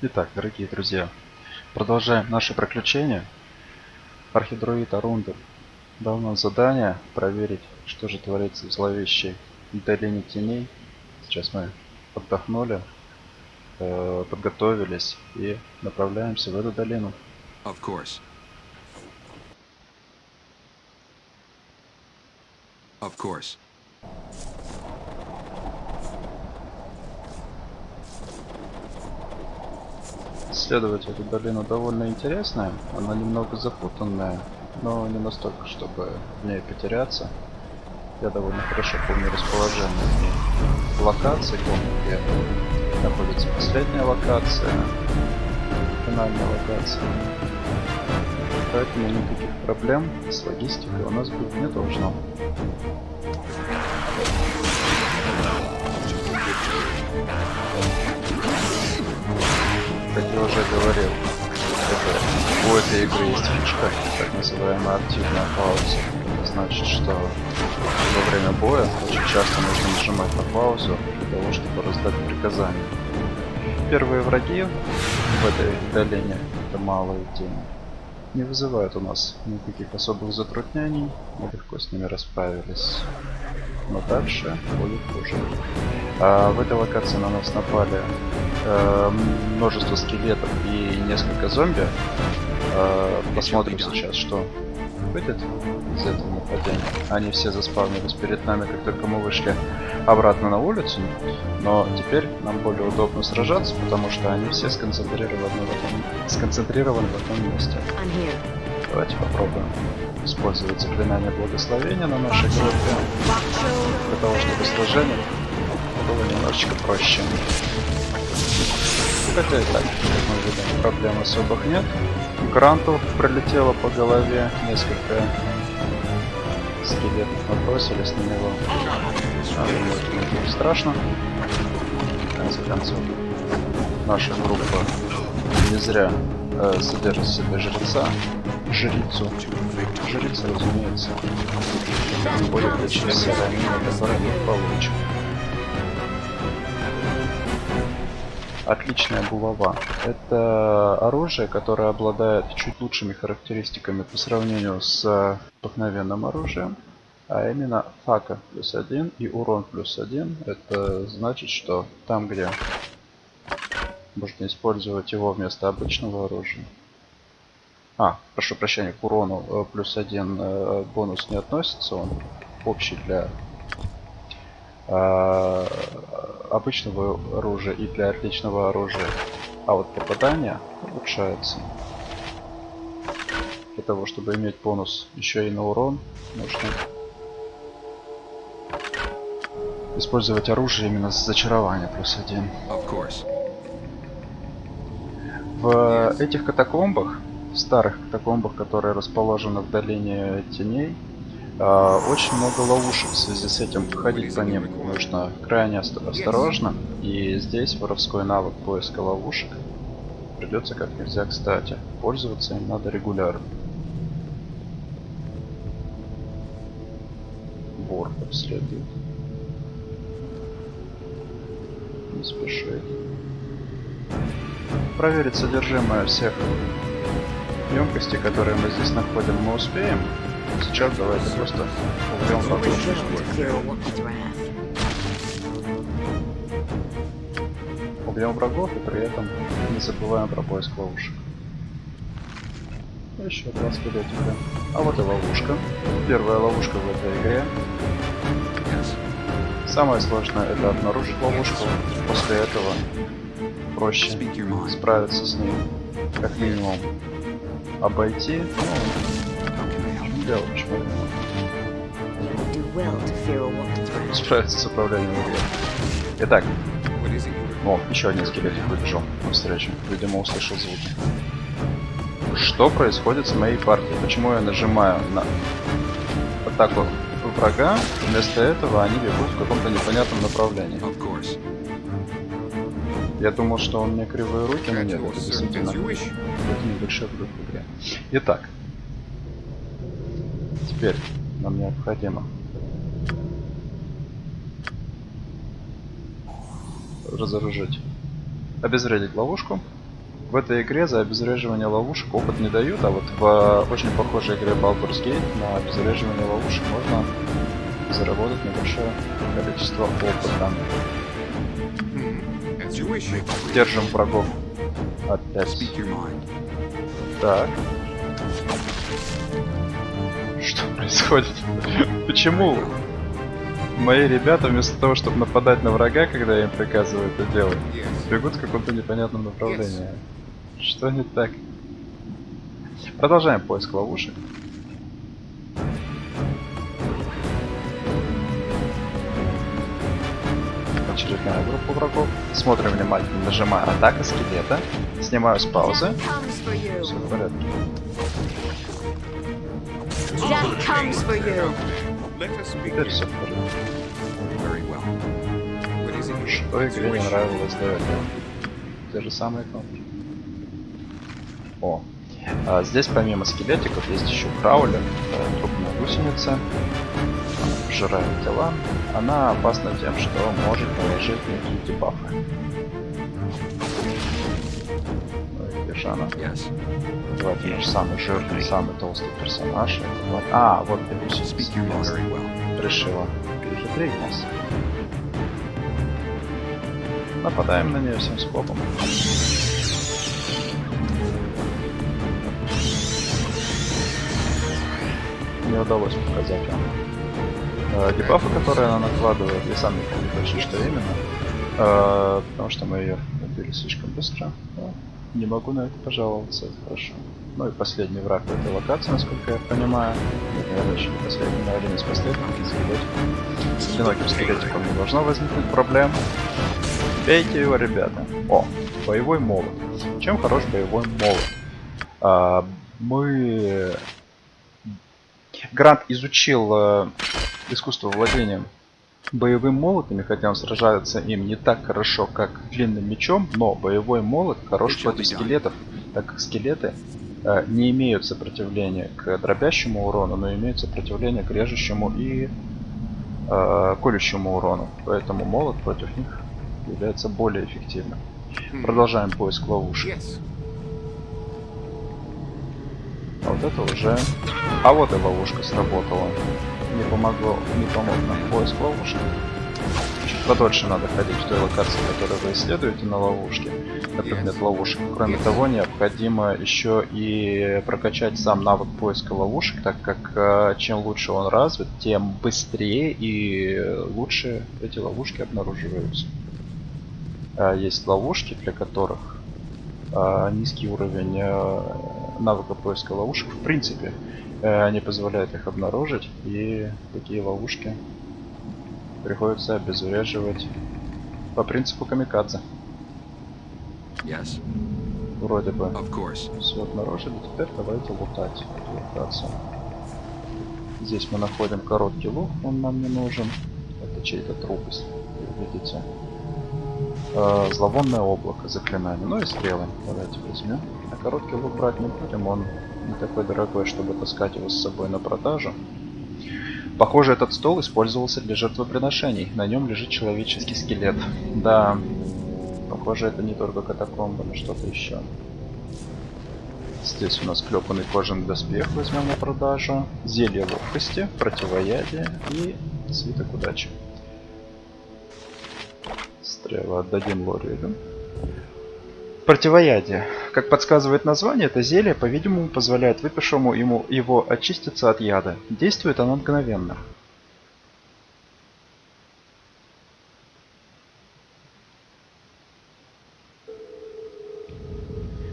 Итак, дорогие друзья, продолжаем наши приключения. Архидруид Арундер дал нам задание проверить, что же творится в зловещей долине теней. Сейчас мы отдохнули, подготовились и направляемся в эту долину. Of course. Of course. Исследовать эту долину довольно интересная, она немного запутанная, но не настолько, чтобы в ней потеряться. Я довольно хорошо помню расположение локаций, помню, где находится последняя локация, финальная локация. Поэтому никаких проблем с логистикой у нас быть не должно. Как я уже говорил, у этой игры есть фишка, так называемая активная пауза. Это значит, что во время боя очень часто нужно нажимать на паузу для того, чтобы раздать приказания. Первые враги в этой долине, это малые тени, не вызывают у нас никаких особых затруднений, мы легко с ними расправились. Но дальше будет хуже. В этой локации на нас напали множество скелетов и несколько зомби. Посмотрим сейчас, что выйдет из этого нападения. Они все заспавнились перед нами, как только мы вышли обратно на улицу. Но теперь нам более удобно сражаться, потому что они все сконцентрированы в одном месте. Давайте попробуем использовать заклинание благословения на нашей группе, для того, чтобы сражение было немножечко проще. Хотя и так, как мы видим, проблем особых нет. Гранту пролетело по голове, несколько скелетов набросились на него. Думаю, это не страшно. В конце концов, наша группа не зря содержит в себе жрицу, разумеется, более лечившаяся ранение, которое мы получим. Отличная булава. Это оружие, которое обладает чуть лучшими характеристиками по сравнению с обыкновенным оружием, а именно атака +1 и урон +1. Это значит, что там, где можно использовать его вместо обычного оружия. Прошу прощения, к урону +1 бонус не относится, он общий для обычного оружия и для отличного оружия. А вот попадание улучшается. Для того, чтобы иметь бонус еще и на урон, нужно использовать оружие именно с зачарования +1. В этих катакомбах, старых катакомбах, которые расположены в долине теней, очень много ловушек. В связи с этим ходить по ним нужно крайне осторожно. И здесь воровской навык поиска ловушек придется как нельзя кстати. Пользоваться им надо регулярно. Вор обследует. Не спешит. Проверить содержимое всех емкостей, которые мы здесь находим, мы успеем. Сейчас давайте просто убьем врагов. Убьем врагов и при этом не забываем про поиск ловушек. Еще 2 скелетика. А вот и ловушка. Первая ловушка в этой игре. Самое сложное это обнаружить ловушку. После этого проще справиться с ней. Как минимум обойти. Делать, почему не справиться с управлением игры. Итак, еще один скелетик выбежал навстречу. Видимо, услышал звуки. Что происходит с моей партией? Почему я нажимаю на атаку врага, вместо этого они бегут в каком-то непонятном направлении? Я думал, что у меня кривые руки, но нет, это действительно небольшой глюк в игре. Итак, теперь нам необходимо разоружить, обезвредить ловушку В этой игре за обезвреживание ловушек опыт не дают, а вот в очень похожей игре Baldur's Gate на обезвреживание ловушек можно заработать небольшое количество опыта. As you wish, April. Держим врагов. Опять. Speak your mind. Так. Что происходит? Почему мои ребята вместо того, чтобы нападать на врага, когда я им приказываю это делать, Yes. бегут в каком-то непонятном направлении? Что не так? Продолжаем поиск ловушек. Очередная группа врагов. Смотрим внимательно, нажимаю атака скелета, снимаю с паузы. Death comes for you. Все в порядке. Death comes for you. Let us Теперь begin. все в порядке. Very well. What is it? Что игре не нравилось до этого? Те же самые кнопки. О. Здесь помимо скелетиков есть еще краулер, трупная гусеница. Она пожирает тела. Она опасна тем, что может наложить некие дебафы. Ой, где же она? Yes. Давайте наш самый жирный, самый толстый персонаж. Это вот. А, вот Speak your mind. Very well. решила перехитрить нас. Нападаем на нее всем скопом. Не удалось показать вам дебафы, которые она накладывает. Я сам не помню точно, что именно. Потому что мы ее убили слишком быстро. Но не могу на это пожаловаться, это хорошо. Ну и последний враг в этой локации, насколько я понимаю. Нет, наверное, еще не последний, но один из последних. Скелетик. С одиноким скелетиком не должно возникнуть проблем. Бейте его, ребята. О, боевой молот. Чем хорош боевой молот? Грант изучил искусство владения боевым молотами, хотя он сражается им не так хорошо, как длинным мечом, но боевой молот хорош против скелетов, так как скелеты не имеют сопротивления к дробящему урону, но имеют сопротивление к режущему и колющему урону. Поэтому молот против них является более эффективным. Продолжаем поиск ловушек. Yes. А вот это уже... А вот и ловушка сработала. Не помог нам поиск ловушек. Чуть подольше надо ходить в той локации, которую вы исследуете на ловушке. Так как нет ловушек. Кроме того, необходимо еще и прокачать сам навык поиска ловушек, так как чем лучше он развит, тем быстрее и лучше эти ловушки обнаруживаются. Есть ловушки, для которых низкий уровень навыка поиска ловушек в принципе не позволяет их обнаружить, и такие ловушки приходится обезвреживать по принципу камикадзе. Yes. Вроде бы Of course. все обнаружили, теперь давайте лутать эту локацию. Здесь мы находим короткий лук, он нам не нужен. Это чей-то труп, если вы видите. Зловонное облако, заклинание, ну и стрелы давайте возьмем. А короткий лук брать не будем, он не такой дорогой, чтобы таскать его с собой на продажу. Похоже, этот стол использовался для жертвоприношений. На нем лежит человеческий скелет. Да, похоже, это не только катакомбы, но что-то еще. Здесь у нас клепанный кожаный доспех, возьмем на продажу. Зелье ловкости, противоядие и свиток удачи. Стрелы отдадим Лориэлю. Противоядие. Как подсказывает название, это зелье, по-видимому, позволяет выпившему ему его очиститься от яда. Действует оно мгновенно.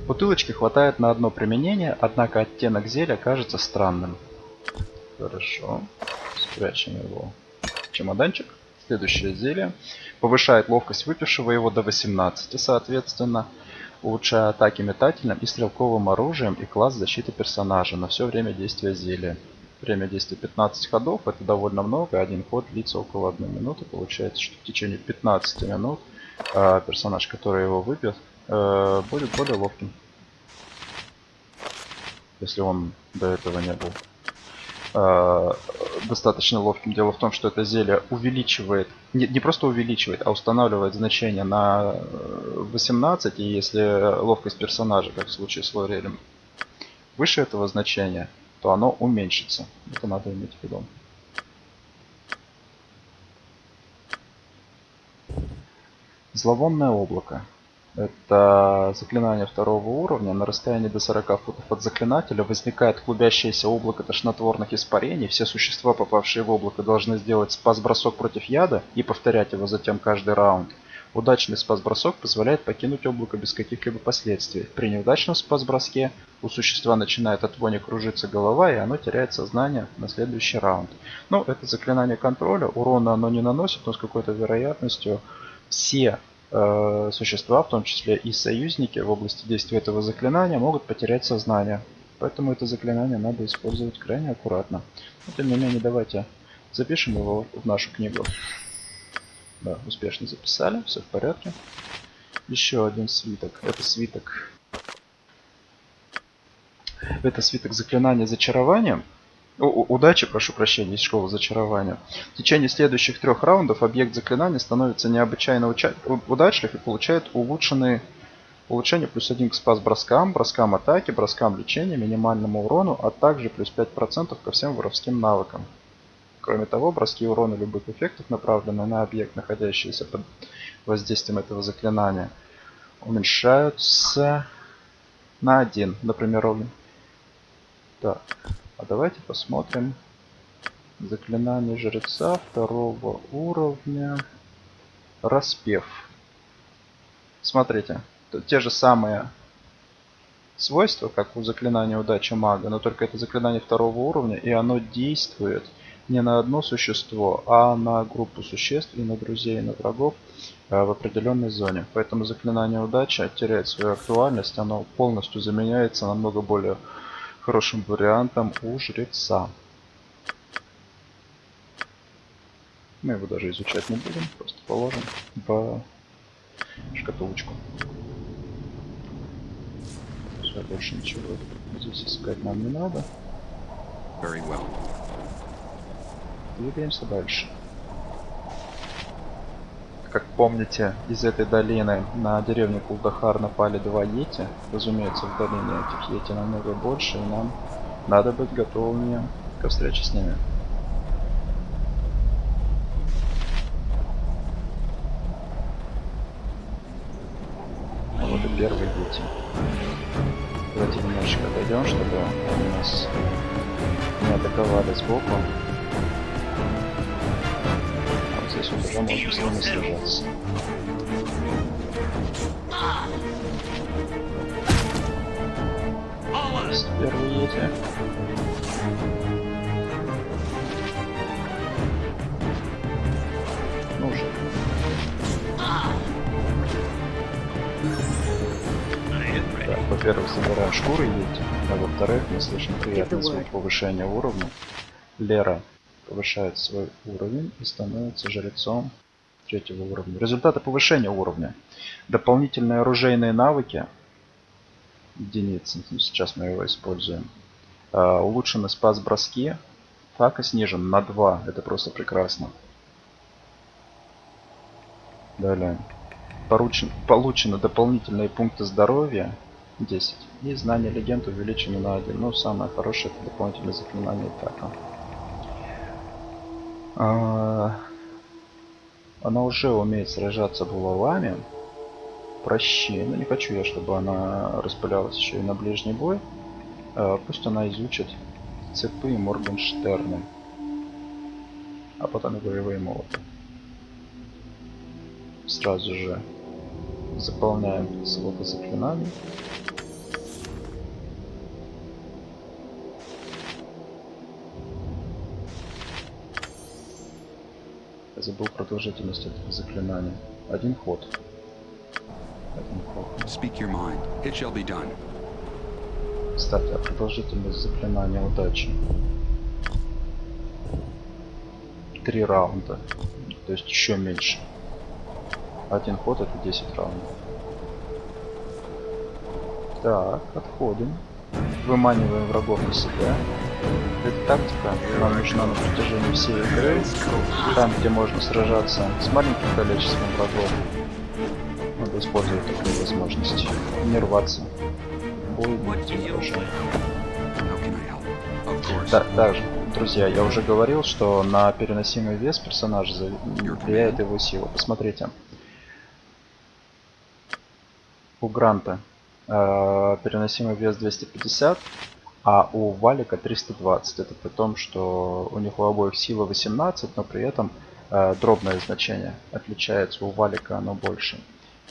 Бутылочки хватает на одно применение, однако оттенок зелья кажется странным. Хорошо. Спрячем его в чемоданчик. Следующее зелье повышает ловкость выпившего его до 18, соответственно, улучшая атаки метательным и стрелковым оружием и класс защиты персонажа на все время действия зелья. Время действия 15 ходов, это довольно много, один ход длится около 1 минуты, получается, что в течение 15 минут персонаж, который его выпьет, будет более ловким, если он до этого не был. достаточно ловким. Дело в том, что это зелье увеличивает, не просто увеличивает, а устанавливает значение на 18, и если ловкость персонажа, как в случае с Лорелем, выше этого значения, то оно уменьшится. Это надо иметь в виду. Зловонное облако. Это заклинание второго уровня. На расстоянии до 40 футов от заклинателя возникает клубящееся облако тошнотворных испарений. Все существа, попавшие в облако, должны сделать спас-бросок против яда и повторять его затем каждый раунд. Удачный спас-бросок позволяет покинуть облако без каких-либо последствий. При неудачном спас-броске у существа начинает от вони кружиться голова, и оно теряет сознание на следующий раунд. Ну, это заклинание контроля. Урона оно не наносит, но с какой-то вероятностью все существа, в том числе и союзники, в области действия этого заклинания могут потерять сознание. Поэтому это заклинание надо использовать крайне аккуратно. Но, тем не менее, давайте запишем его в нашу книгу. Да, успешно записали, все в порядке. Еще один свиток. Это свиток заклинания зачарования. Удачи, прошу прощения, из школы зачарования. В течение следующих 3 раундов объект заклинания становится необычайно удачлив и получает улучшение +1 к спас-броскам, броскам атаки, броскам лечения, минимальному урону, а также плюс 5% ко всем воровским навыкам. Кроме того, броски урона любых эффектов, направленные на объект, находящийся под воздействием этого заклинания, уменьшаются на 1, например, ровно. Так. А давайте посмотрим заклинание жреца 2 уровня. Распев. Смотрите, те же самые свойства, как у заклинания удачи мага, но только это заклинание 2 уровня, и оно действует не на одно существо, а на группу существ и на друзей, и на врагов в определенной зоне. Поэтому заклинание удачи теряет свою актуальность, оно полностью заменяется намного более хорошим вариантом у жреца. Мы его даже изучать не будем, просто положим в шкатулочку. Все, больше ничего здесь искать нам не надо. Very well. Двигаемся дальше. Как помните, из этой долины на деревню Кулдахар напали 2 йети. Разумеется, в долине этих йети намного больше, и нам надо быть готовыми ко встрече с ними. А вот и первый йети. Давайте немножечко отойдем, чтобы они нас не атаковали сбоку. Здесь вот уже можно с ними сражаться. Первый йети. Ну уже. Так, во-первых, собираем шкуры йети, а во-вторых, мы слышим приятный звук повышения уровня. Лера повышает свой уровень и становится жрецом 3 уровня. Результаты повышения уровня. Дополнительные оружейные навыки. Единицы. Сейчас мы его используем. Улучшены спас-броски. Фака снижен на 2. Это просто прекрасно. Далее. Получены дополнительные пункты здоровья. 10. И знание легенд увеличено на 1. Но самое хорошее это дополнительное заклинание Фака. Она уже умеет сражаться булавами. Прощи. Но не хочу я, чтобы она распылялась еще и на ближний бой. Пусть она изучит цепы и Моргенштерны. А потом и боевые молоты. Сразу же заполняем слоты заклинаний. Забыл продолжительность этого заклинания. 1 ход. 1 ход. Speak your mind. It shall be done. Кстати, а продолжительность заклинания удачи. 3 раунда. То есть еще меньше. 1 ход это 10 раундов. Так, отходим. Выманиваем врагов на себя. Это тактика. Нам нужна на протяжении всей игры. Там, где можно сражаться с маленьким количеством врагов, надо использовать такую возможность. Не рваться. Бой будет урожай. How can I help? Of course. Да, также, друзья, я уже говорил, что на переносимый вес персонажа влияет его сила. Посмотрите. У Гранта переносимый вес 250, а у Валика 320. Это при том, что у них у обоих сила 18, но при этом дробное значение отличается. У Валика оно больше.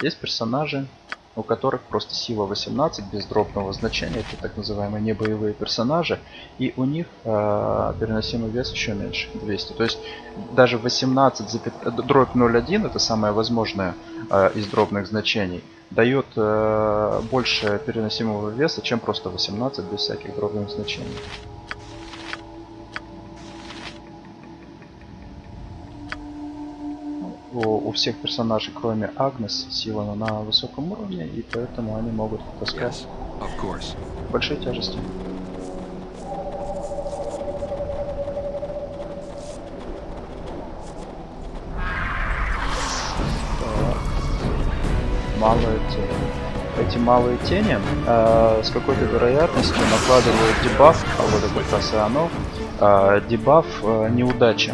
Есть персонажи, у которых просто сила 18 без дробного значения. Это так называемые небоевые персонажи. И у них переносимый вес еще меньше, 200. То есть даже 18, дробь 0,1, это самое возможное из дробных значений, дает больше переносимого веса, чем просто 18 без всяких дробных значений. У всех персонажей, кроме Агнес, сила на высоком уровне, и поэтому они могут таскать Of course. большие тяжести. Малые тени. Эти малые тени с какой-то вероятностью накладывают дебаф, а вот это как раз и оно, дебаф неудачи.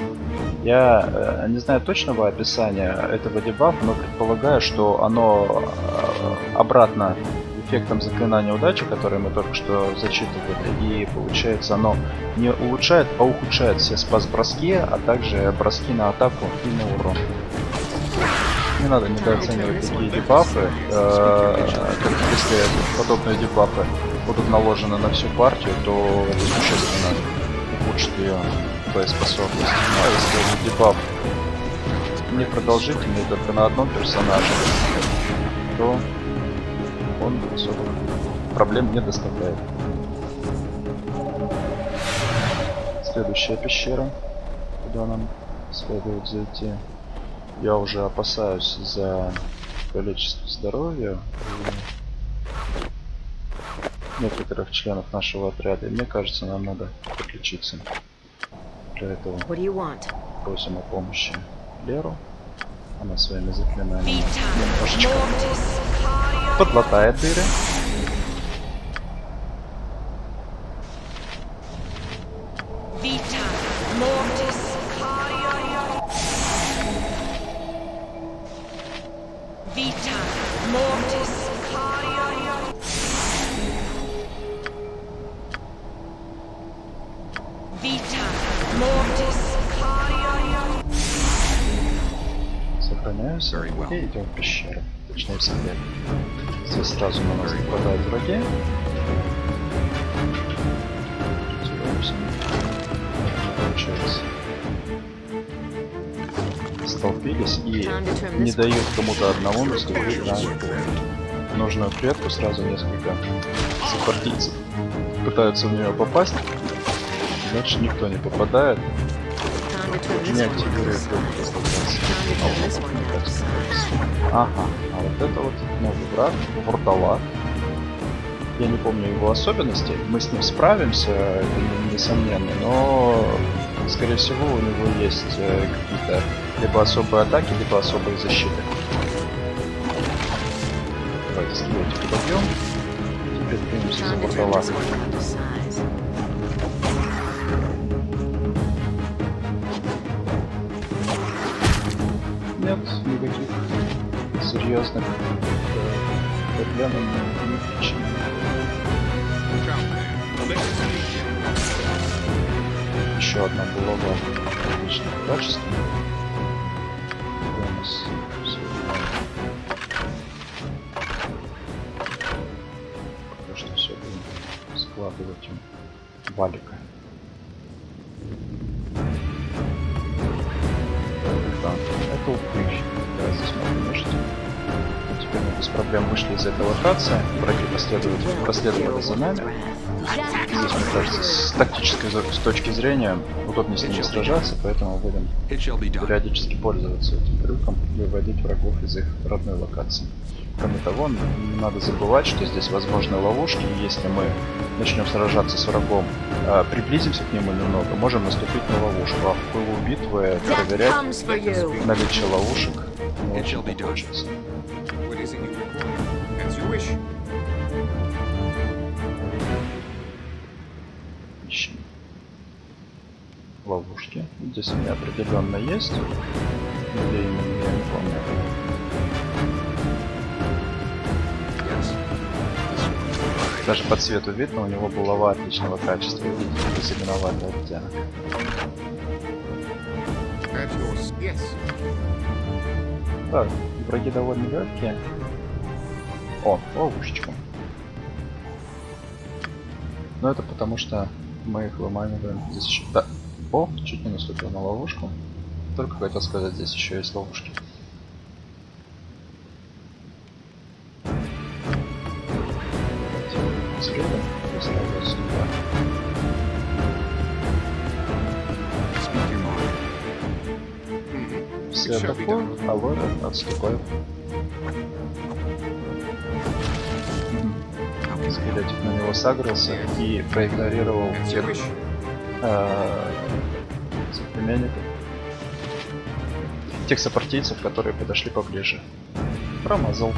Я не знаю точного описания этого дебафа, но предполагаю, что оно обратно эффектом заклинания удачи, который мы только что зачитывали, и получается оно не улучшает, а ухудшает все спас-броски, а также броски на атаку и на урон. Не надо недооценивать такие дебафы. Если подобные дебафы будут наложены на всю партию, то это существенно ухудшит ее боеспособность. А если этот дебаф непродолжительный только на одном персонаже, то он особо проблем не доставляет. Следующая пещера, куда нам следует зайти. Я уже опасаюсь за количество здоровья у некоторых членов нашего отряда. И мне кажется, нам надо подключиться. Для этого What do you want? просим о помощи Леру. Она своими заклинаниями немножечко подлатает дыры. Сохраняемся и идем в пещеру. Точнее в секрет. Здесь сразу на нас нападают враги. Ретируемся. Получается. Столпились и не дают кому-то одному наступить на нужную клетку. Сразу несколько сопартийцев пытаются в нее попасть. Дальше никто не попадает. Не активирует Ага, а вот это вот новый враг, Вурдалак. Я не помню его особенностей. Мы с ним справимся, это несомненно, но скорее всего у него есть какие-то либо особые атаки, либо особые защиты. Давайте скелетик добьем. Теперь двинемся за Вурдалаком. Нет никаких серьезных проблем не причинено. Еще одна блога отличных качеств. У нас пока что все будем складывать в Валика. Это упырь. Да, здесь можно мешать. Теперь мы без проблем вышли из этой локации. Враги проследовали за нами. Здесь, мне кажется, с тактической точки зрения удобнее с ними сражаться, поэтому будем периодически пользоваться этим трюком и выводить врагов из их родной локации. Кроме того, не надо забывать, что здесь возможны ловушки, и если мы начнем сражаться с врагом, приблизимся к нему немного, можем наступить на ловушку, а в пылу битвы Death проверять comes for you. наличие ловушек не It очень shall be done. хочется. What is it you require? As you wish. Ищем ловушки. Здесь они определенно есть. Где именно, я не помню. Yes. This one. Даже по цвету видно, у него булава отличного качества. Видите, зеленоватый оттенок. At yours. Yes. Так, враги довольно легкие. О, ловушечку. Но это потому что мы их выманиваем. Здесь еще... Да. О, чуть не наступил на ловушку. Только хотел сказать, здесь еще есть ловушки. Взрывом выстраивать сюда. Speak your mind. Все It shall be атакуют, а вот отступают. How can I help? Скелетик на него сагрился и проигнорировал As you тех wish. соплеменников. Тех сопартийцев, которые подошли поближе. Промазал.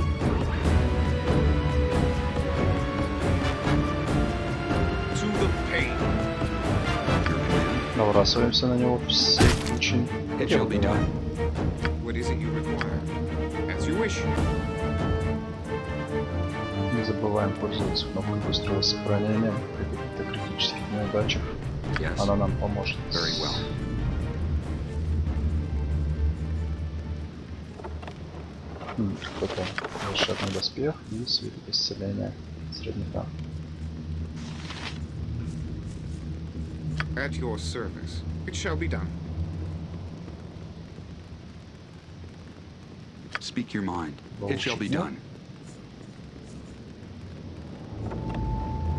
To the pain. Your command? Набрасываемся на него все очень. It shall be done. What is it you require? As you wish. Не забываем пользоваться кнопкой быстрого сохранения при каких-то критических неудачах. Yes. Она нам поможет. Very well. Какой-то волшебный доспех и свиток исцеления средника. At your service. It shall be done. Speak your mind. It shall be done.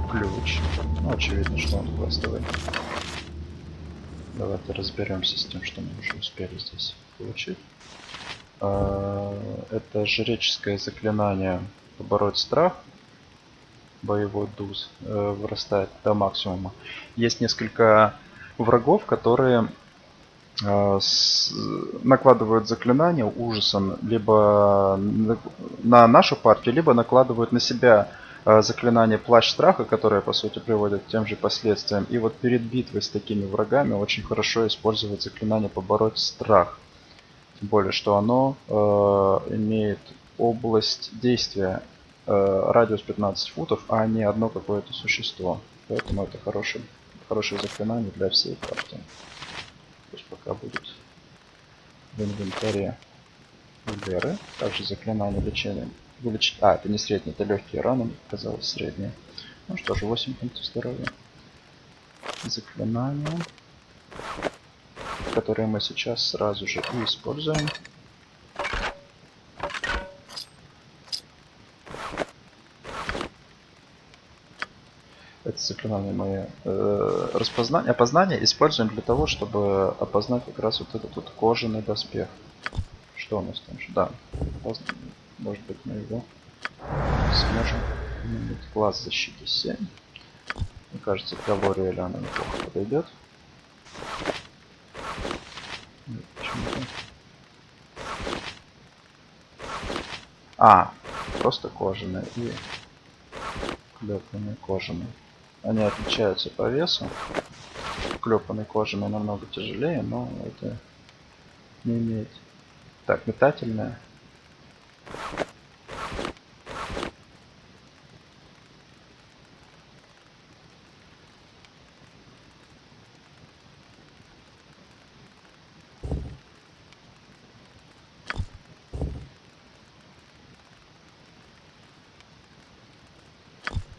Ключ. Ну, очевидно, что он квестовый. Давайте разберемся с тем, что мы уже успели здесь получить. Это жреческое заклинание «Побороть страх». Боевой дуз вырастает до максимума. Есть несколько врагов, которые накладывают заклинание ужасом либо на нашу партию, либо накладывают на себя заклинание плащ страха, которое по сути приводит к тем же последствиям. И вот перед битвой с такими врагами очень хорошо использовать заклинание «Побороть страх». Тем более, что оно имеет область действия радиус 15 футов, а не одно какое-то существо. Поэтому это хорошее заклинание для всей партии. Пусть пока будет в инвентаре Леры. Также заклинание лечения. Это не среднее, это легкие раны, мне казалось среднее. Ну что ж, 8 пунктов здоровья. Заклинание, которые мы сейчас сразу же и используем. Это заклинание мы опознание используем для того, чтобы опознать как раз вот этот вот кожаный доспех. Что у нас там? Да, может быть мы его сможем. Класс защиты 7. Мне кажется, для Лориэля она неплохо подойдет. Просто кожаные и клепанные кожаные. Они отличаются по весу. Клепанный кожаный намного тяжелее, но это не имеет. Так, метательная.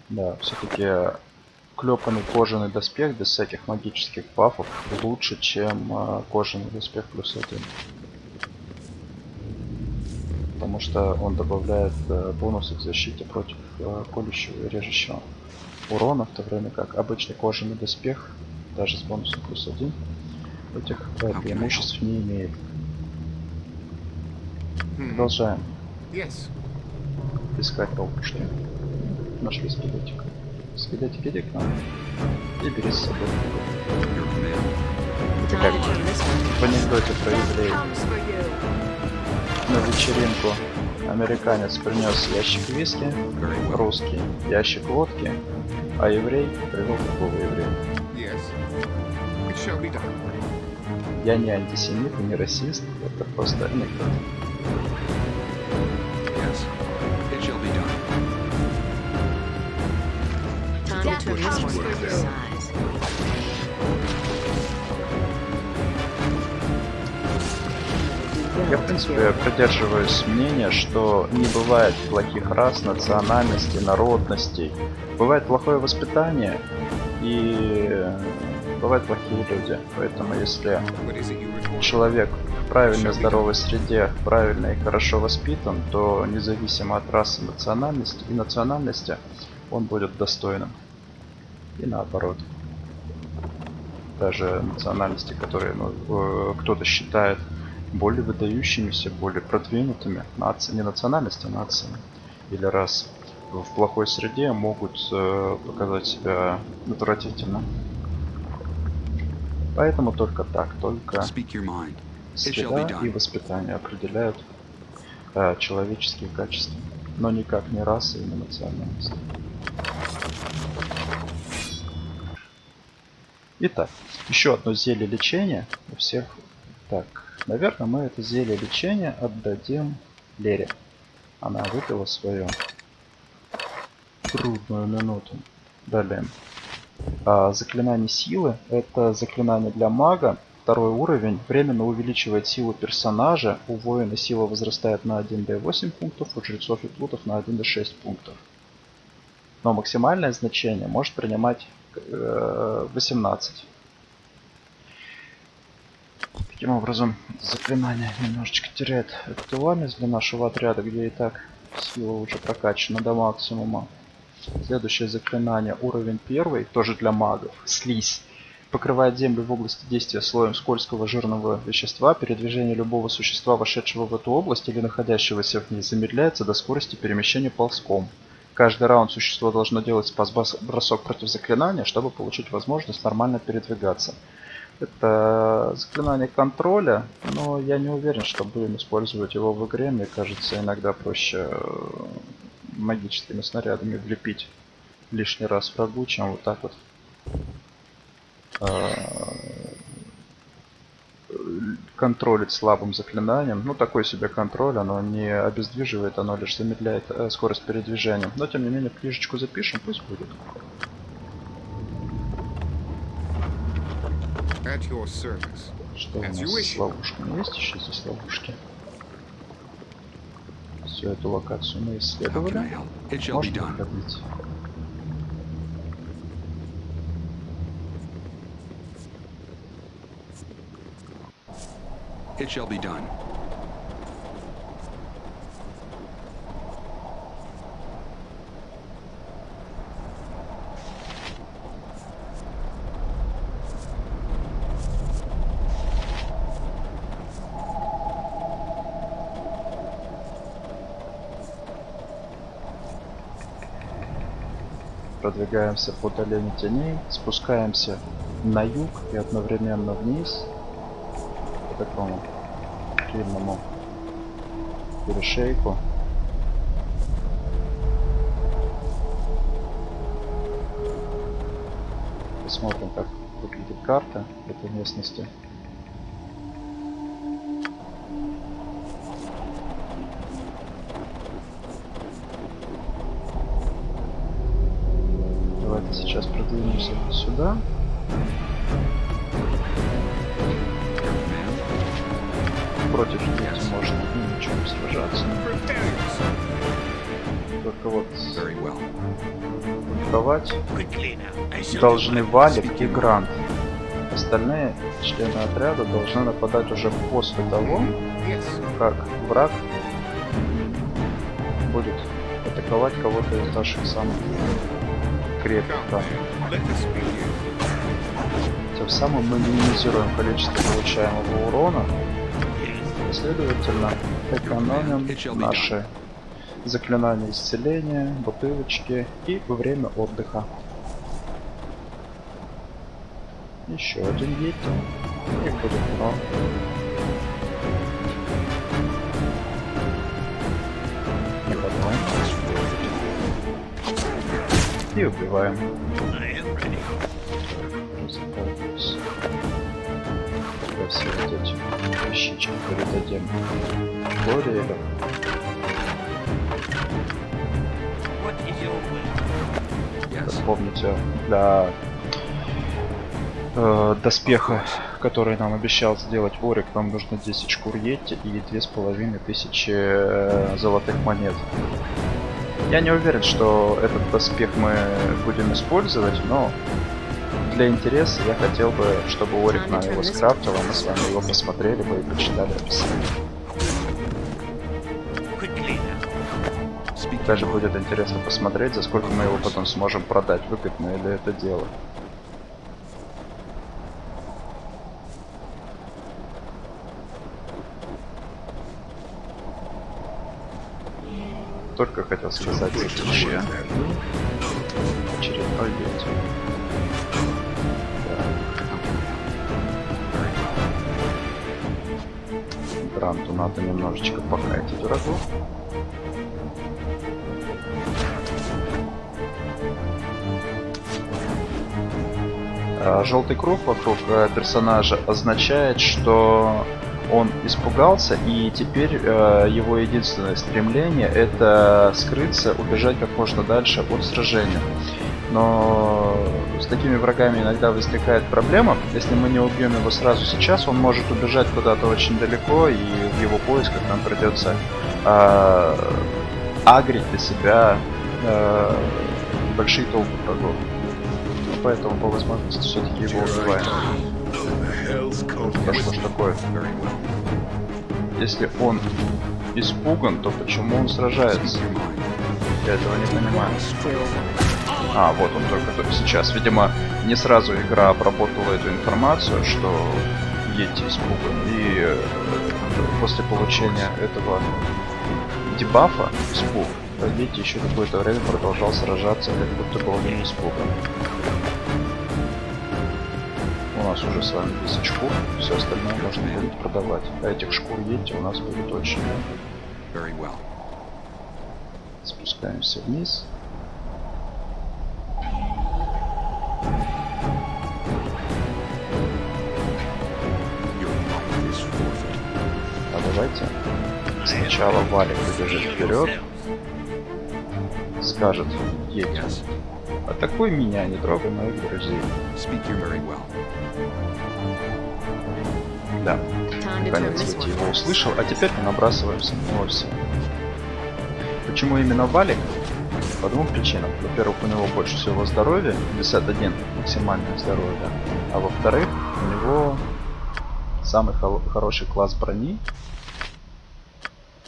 Да, все-таки клепанный кожаный доспех без всяких магических бафов лучше, чем кожаный доспех +1. Потому что он добавляет бонусы к защите против колющего и режущего урона, в то время как обычный кожаный доспех, даже с бонусом +1, этих преимуществ не имеет. Продолжаем. Yes. искать ловушки. Нашли скелетик. Скелетик, иди к нам. И бери с собой. Your command. Это Time как to turn this в one. анекдоте про Jack евреев. comes for you. На вечеринку американец принес ящик виски, Very well. русский ящик водки, а еврей привел другого еврея. Yes. It shall be done. Я не антисемит и не расист, это просто анекдот. Yes. It shall be done. Time Death to turn this comes one for to you. size. Я, в принципе, придерживаюсь мнения, что не бывает плохих рас, национальностей, народностей. Бывает плохое воспитание и бывают плохие люди. Поэтому если What is it you require? человек в правильной здоровой среде, правильно и хорошо воспитан, то независимо от расы и национальности, он будет достойным. И наоборот. Даже национальности, которые кто-то считает более выдающимися, более продвинутыми, не национальности, а нациями или расы, в плохой среде могут показать себя отвратительно. Поэтому только так, только Speak your mind. It shall be среда и done. воспитание определяют человеческие качества, но никак не раса и не национальность. Итак, еще одно зелье лечения у всех. Так, наверное, мы это зелье лечения отдадим Лере. Она выпила свою трудную минуту. Далее. Заклинание силы. Это заклинание для мага. Второй уровень. Временно увеличивает силу персонажа. У воина сила возрастает на 1d8 пунктов, у жрецов и плутов на 1d6 пунктов. Но максимальное значение может принимать 18. Таким образом, заклинание немножечко теряет актуальность для нашего отряда, где и так сила уже прокачана до максимума. Следующее заклинание, уровень 1, тоже для магов. Слизь. Покрывает землю в области действия слоем скользкого жирного вещества. Передвижение любого существа, вошедшего в эту область или находящегося в ней, замедляется до скорости перемещения ползком. Каждый раунд существо должно делать спас-бросок против заклинания, чтобы получить возможность нормально передвигаться. Это заклинание контроля, но я не уверен, что будем использовать его в игре. Мне кажется, иногда проще магическими снарядами влепить лишний раз врагу, чем вот так вот контролить слабым заклинанием. Ну, такой себе контроль, оно не обездвиживает, оно лишь замедляет скорость передвижения. Но, тем не менее, в книжечку запишем, пусть будет. At your service. Что у As нас you с wish. ловушками? Есть еще здесь ловушки? Всю эту локацию мы How can I исследовали. help? It shall be Можно done. выходить. It shall be done. Продвигаемся по долине теней, спускаемся на юг и одновременно вниз по такому длинному перешейку. Посмотрим, как выглядит карта этой местности. Давайте сейчас продвинемся сюда. Your command. Против них можно и ничем сражаться. Prepare yourself. Только вот Very well. атаковать Quickly now. I shall должны do my Валик и Грант. Остальные члены отряда должны нападать уже после того, Yes. как враг будет атаковать кого-то из наших самых крепких Come, танков. let us begin. Тем самым мы минимизируем количество получаемого урона Yes. и, следовательно, экономим It shall be наши заклинания исцеления, бутылочки и время отдыха. Еще один Йети. Их будет много. Не поднимаем. И убиваем. Запомнились. Тогда все вот эти вещички передадим Лориэлю. Как помните, для доспеха, который нам обещал сделать Орик, нам нужно 10 шкур Йети и 2500 золотых монет. Я не уверен, что этот доспех мы будем использовать, но для интереса я хотел бы, чтобы Орик нам его скрафтил, а мы с вами его посмотрели бы и прочитали описание. Даже будет интересно посмотреть, за сколько мы его потом сможем продать, выгодно ли это дело. Только хотел сказать следующее. Очередной Йети. Гранту надо немножечко покайтить врагов. Желтый круг вокруг персонажа означает, что он испугался, и теперь его единственное стремление это скрыться, убежать как можно дальше от сражения. Но с такими врагами иногда возникает проблема. Если мы не убьем его сразу сейчас, он может убежать куда-то очень далеко, и в его поисках нам придется агрить для себя большие толпы врагов. Поэтому по возможности все-таки его убиваем. Да что ж такое? Если он испуган, то почему он сражается? Я этого не понимаю. А, вот он только сейчас. Видимо, не сразу игра обработала эту информацию, что Йети испуган. И после получения этого дебафа, испуг, Йети еще какое-то время продолжал сражаться, как будто бы он не испуган. У нас уже с вами 10 шкур, все остальное можно будет продавать. А этих шкур Йети у нас будет очень много. Спускаемся вниз. А давайте сначала Валик побежит вперед, скажет Йети: атакуй меня, не трогай моих друзей. Да, наконец Йети его услышал, а теперь мы набрасываемся на него все. Почему именно Валик? По двум причинам. Во-первых, у него больше всего здоровья, 51 максимальное здоровье, а во-вторых, у него самый хороший класс брони,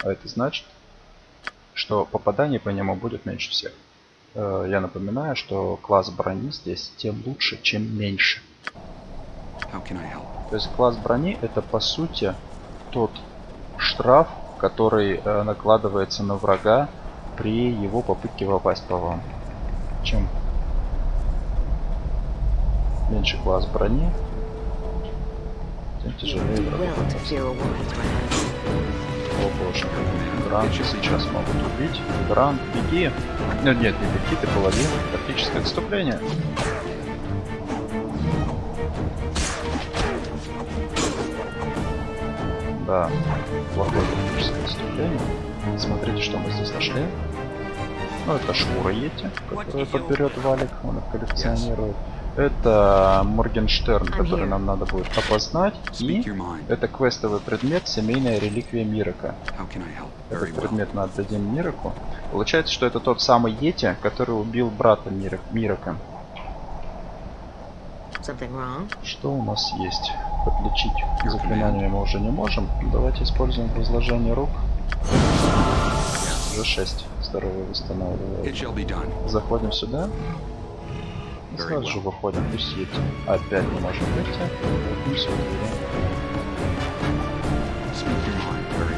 а это значит, что попаданий по нему будет меньше всех. Я напоминаю, что класс брони здесь тем лучше, чем меньше. То есть класс брони это по сути тот штраф, который накладывается на врага при его попытке попасть по вам. Чем меньше класс брони, тем тяжелее враг. О боже, Грант сейчас могут убить. Грант, беги. Нет, не беги, ты половина. Тактическое отступление. Да, плохое тактическое отступление. Смотрите, что мы здесь нашли. Ну, это шкура Йети, которую подберет Валик, он их коллекционирует. Это Моргенштерн, который нам надо будет опознать. И это квестовый предмет семейная реликвия Мирака. Этот предмет мы отдадим Мираку. Получается, что это тот самый Йети, который убил брата Мирака. Что у нас есть? Подлечить заклинания мы уже не можем. Давайте используем возложение рук. Уже 6 здоровья восстанавливает. Заходим сюда. И сразу же выходим. Пусть Йети. Опять не можем выйти.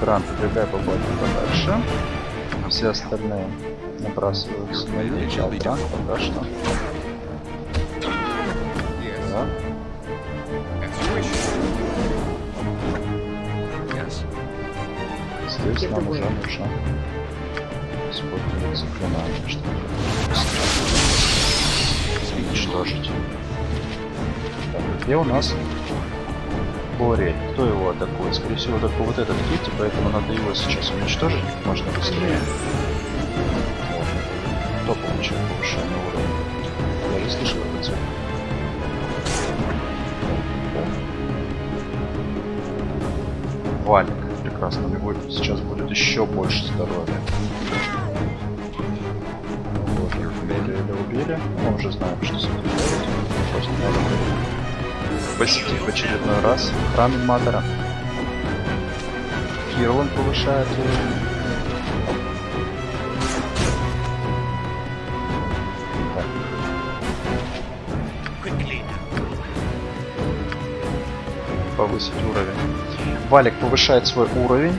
Грант, убегай побольше подальше. Все остальные набрасываются на меч, Алтран пока что. Yes. Да. As you wish. Yes. Здесь нам уже нужно использовать заклинание, чтобы уничтожить. Так, где у нас Борей? Кто его атакует? Скорее всего, только вот этот Китти, поэтому надо его сейчас уничтожить как можно быстрее. Вот. Кто получил повышение уровня? Я же слышал этот звук. Валик. Прекрасно. У него сейчас будет еще больше здоровья. Вот, убили. Мы уже знаем, что с этим делать. Просто надо посетить в очередной раз храм Имматора. Кирлан повышает уровень. Так. Повысить уровень. Валик повышает свой уровень,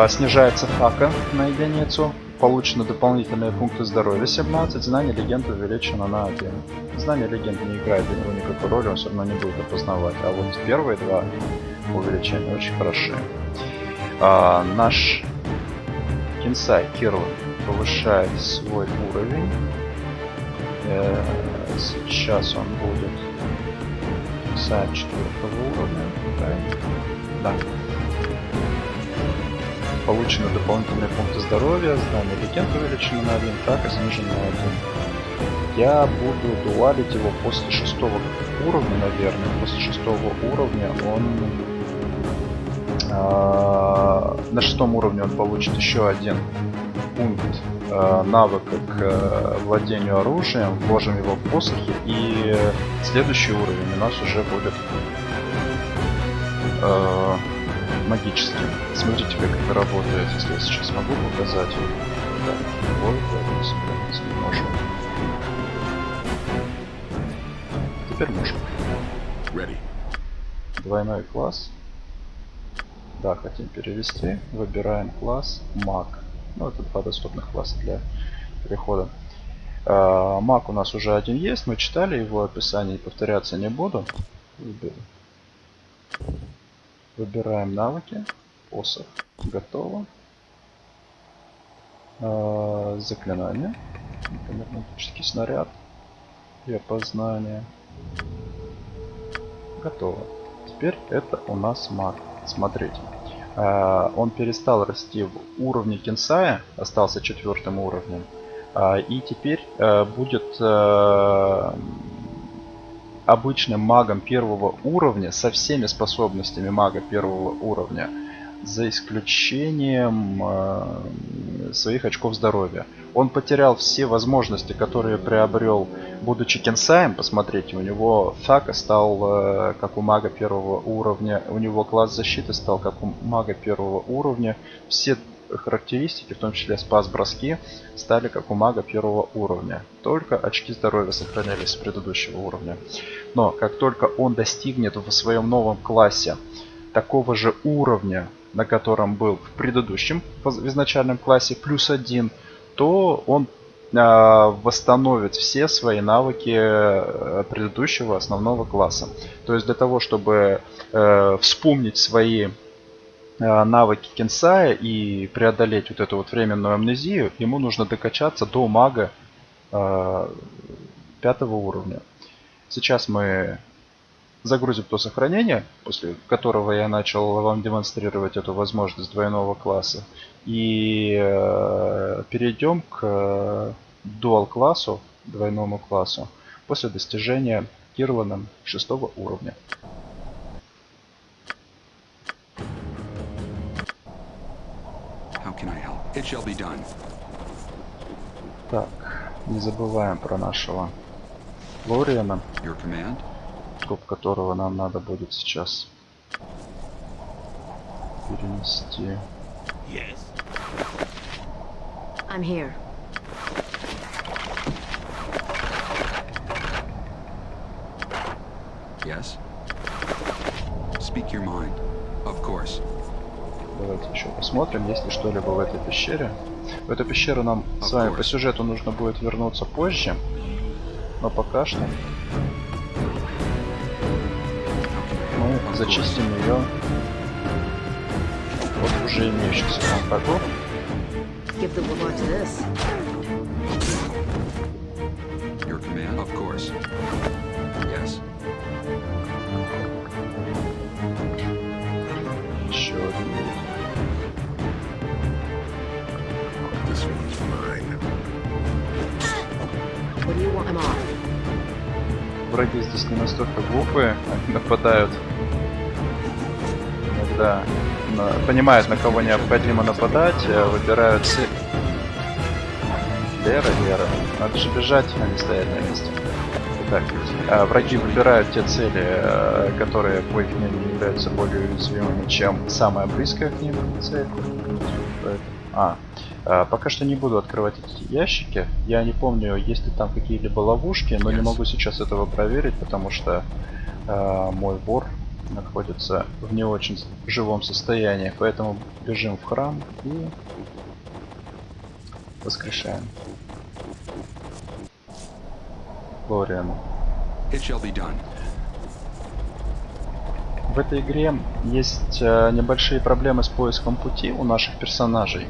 снижается хака на единицу, получены дополнительные пункты здоровья 17, знание легенды увеличено на 1. Знание легенды не играет для него никакой роли, он все равно не будет опознавать, а вот первые два увеличения очень хороши. Наш Кинсай Кирлан повышает свой уровень, сейчас он будет Кинсай 4 уровня, да. Получены дополнительные пункты здоровья, знание легенд увеличено на 1, так и снижено на 1. Я буду дуалить его после 6 уровня, наверное. После 6 уровня он... на 6 уровне он получит еще один пункт навыка к владению оружием, вложим его в посохи, и следующий уровень у нас уже будет магическим. Смотрите, как это работает, если я сейчас могу показать. Так, вот, не можем. Теперь можем. Ready. Двойной класс. Да, хотим перевести. Выбираем класс маг. Ну, это два доступных класса для перехода. Маг у нас уже один есть, мы читали его описание, повторяться не буду. Выбираем навыки, посох, готово. Заклинание, например, магический снаряд и опознание. Готово. Теперь это у нас маг. Смотрите, он перестал расти в уровне Кинсая, остался 4 уровнем, и теперь будет обычным магом 1 уровня со всеми способностями мага 1 уровня, за исключением своих очков здоровья. Он потерял все возможности, которые приобрел, будучи Кинсаем. Посмотрите, у него Фака стал как у мага 1 уровня, у него класс защиты стал как у мага 1 уровня. Все характеристики, в том числе спас-броски, стали как у мага 1 уровня. Только очки здоровья сохранялись с предыдущего уровня. Но как только он достигнет в своем новом классе такого же уровня, на котором был в предыдущем, в изначальном классе, +1, то он восстановит все свои навыки предыдущего основного класса. То есть для того, чтобы вспомнить свои навыки Кинсая и преодолеть вот эту вот временную амнезию, ему нужно докачаться до мага 5 уровня. Сейчас мы загрузим то сохранение, после которого я начал вам демонстрировать эту возможность двойного класса, и перейдем к дуал классу, двойному классу, после достижения Кирланом 6 уровня. How can I help? It shall be done. Так, не забываем про нашего Лориана, Your command? труп которого нам надо будет сейчас перенести. I'm here. Yes? Speak your mind. Of course. Давайте еще посмотрим, есть ли что-либо в этой пещере. В эту пещеру нам с вами по сюжету нужно будет вернуться позже. Но пока что мы зачистим ее от уже имеющихся нам врагов. Give the watch this. Your command? Of course. Yes. Еще один. This one's mine. What do you want? I'm off. Враги здесь не настолько глупые, они нападают иногда, понимают, на кого необходимо нападать, выбирают цель. Лера, надо же бежать, а не стоять на месте. Итак, враги выбирают те цели, которые по их мнению являются более уязвимыми, чем самая близкая к ним цель. Пока что не буду открывать эти ящики. Я не помню, есть ли там какие-либо ловушки, но не могу сейчас этого проверить, потому что мой вор находится в не очень живом состоянии. Поэтому бежим в храм и воскрешаем Лориана. It shall be done. В этой игре есть небольшие проблемы с поиском пути у наших персонажей.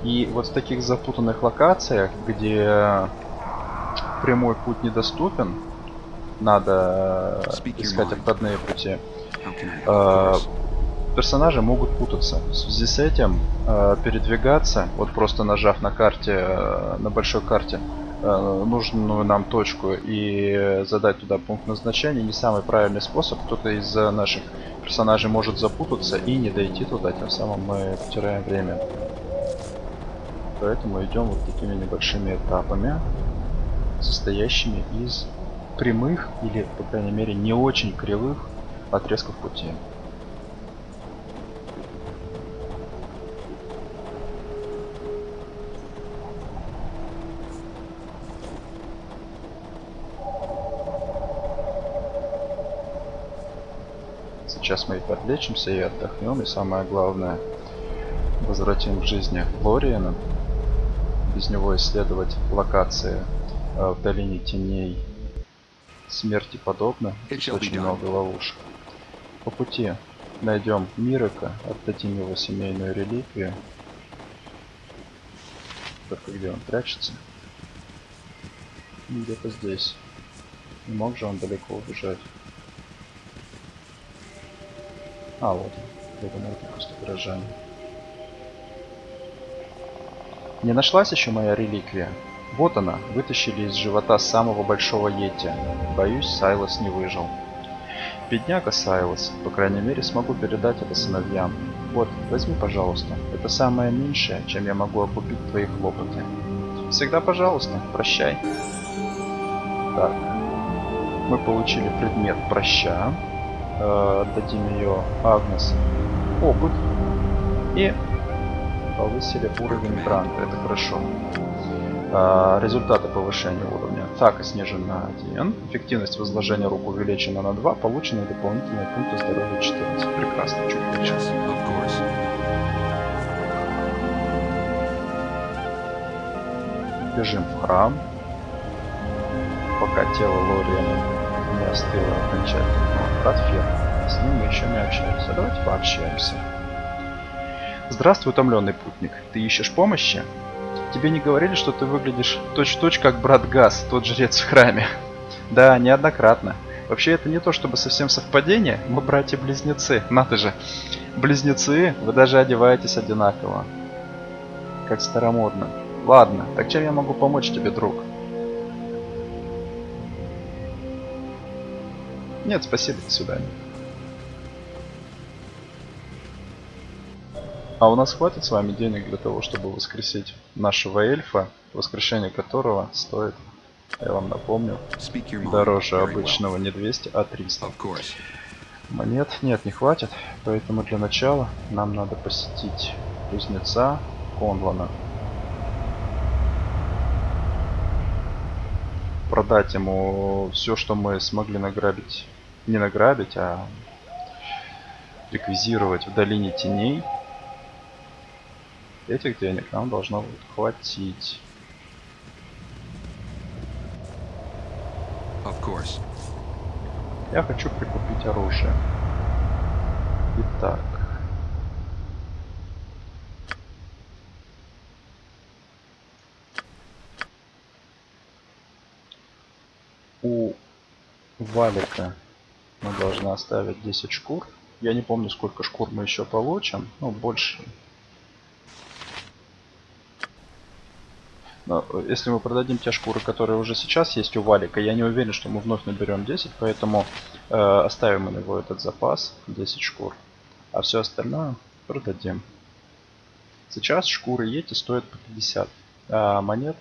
И вот в таких запутанных локациях, где прямой путь недоступен, надо искать обходные пути, персонажи могут путаться. В связи с этим передвигаться, вот просто нажав на карте, на большой карте, нужную нам точку и задать туда пункт назначения, не самый правильный способ. Кто-то из наших персонажей может запутаться и не дойти туда, тем самым мы потеряем время. Поэтому идем вот такими небольшими этапами, состоящими из прямых или, по крайней мере, не очень кривых отрезков пути. Сейчас мы и подлечимся, и отдохнем, и самое главное, возвратим к жизни Лориана. Без него исследовать локации в долине теней смерти подобно. Тут очень много ловушек. По пути найдем Мирака, отдадим его семейную реликвию. Только где он прячется? Где-то здесь. Не мог же он далеко убежать. А, вот он. Я думал, это просто выражение. Не нашлась еще моя реликвия? Вот она, вытащили из живота самого большого йети. Боюсь, Сайлос не выжил. Бедняга Сайлос, по крайней мере смогу передать это сыновьям. Вот, возьми, пожалуйста. Это самое меньшее, чем я могу окупить твои хлопоты. Всегда пожалуйста, прощай. Так, мы получили предмет проща. Отдадим ее Агнес опыт и повысили уровень гранта, это хорошо. Результаты повышения уровня. Атака снижена на 1, эффективность возложения рук увеличена на 2, полученные дополнительные пункты здоровья 14. Прекрасно, чуть лучше. Бежим в храм, пока тело Лориана не остыло окончательно. Брат Фер, с ним мы еще не общаемся. Давайте пообщаемся. Здравствуй, утомленный путник. Ты ищешь помощи? Тебе не говорили, что ты выглядишь точь-в-точь как брат Гас, тот жрец в храме? Да, неоднократно. Вообще это не то чтобы совсем совпадение, мы братья-близнецы. Надо же, близнецы, вы даже одеваетесь одинаково. Как старомодно. Ладно, так чем я могу помочь тебе, друг? Нет, спасибо, до свидания. А у нас хватит с вами денег для того, чтобы воскресить нашего эльфа, воскрешение которого стоит, я вам напомню, дороже обычного, не 200, а 300. Монет нет, не хватит, поэтому для начала нам надо посетить кузнеца Конлана. Продать ему все, что мы смогли награбить, не награбить, а реквизировать в долине теней. Этих денег нам должно будет хватить. Of course. Я хочу прикупить оружие. Итак. У Валика мы должны оставить 10 шкур. Я не помню, сколько шкур мы еще получим. Ну, больше. Но если мы продадим те шкуры, которые уже сейчас есть у Валика, я не уверен, что мы вновь наберем 10, поэтому оставим у него этот запас 10 шкур. А все остальное продадим. Сейчас шкуры Йети стоят по 50 монет.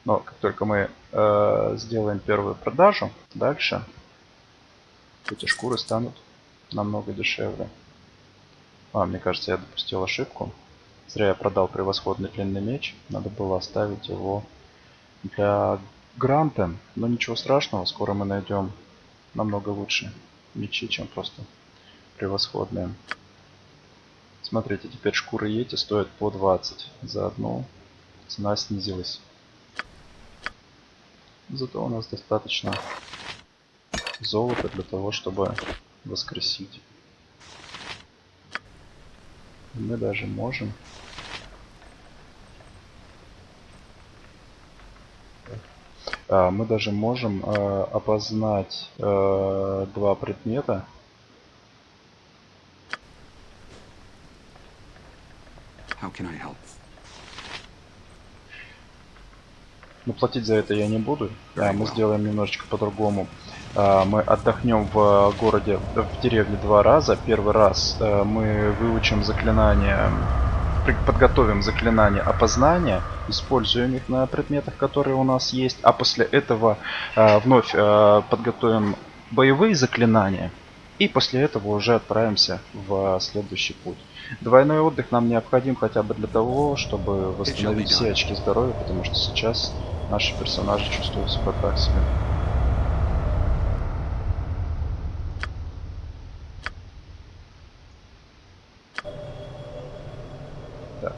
Но как только мы сделаем первую продажу, дальше эти шкуры станут намного дешевле. Мне кажется, я допустил ошибку. Зря я продал превосходный длинный меч. Надо было оставить его для Гранта. Но ничего страшного, скоро мы найдем намного лучше мечи, чем просто превосходные. Смотрите, теперь шкуры Йети стоят по 20 за одну. Цена снизилась. Зато у нас достаточно золота для того, чтобы воскресить. Мы даже можем опознать два предмета. How can I help? Но платить за это я не буду. Мы сделаем немножечко по-другому. Мы отдохнем в городе, в деревне 2 раза. Первый раз мы выучим заклинания, подготовим заклинания опознания, используем их на предметах, которые у нас есть. А после этого вновь подготовим боевые заклинания. И после этого уже отправимся в следующий путь. Двойной отдых нам необходим хотя бы для того, чтобы восстановить все очки здоровья, потому что сейчас наши персонажи чувствуют себя так себе. Так,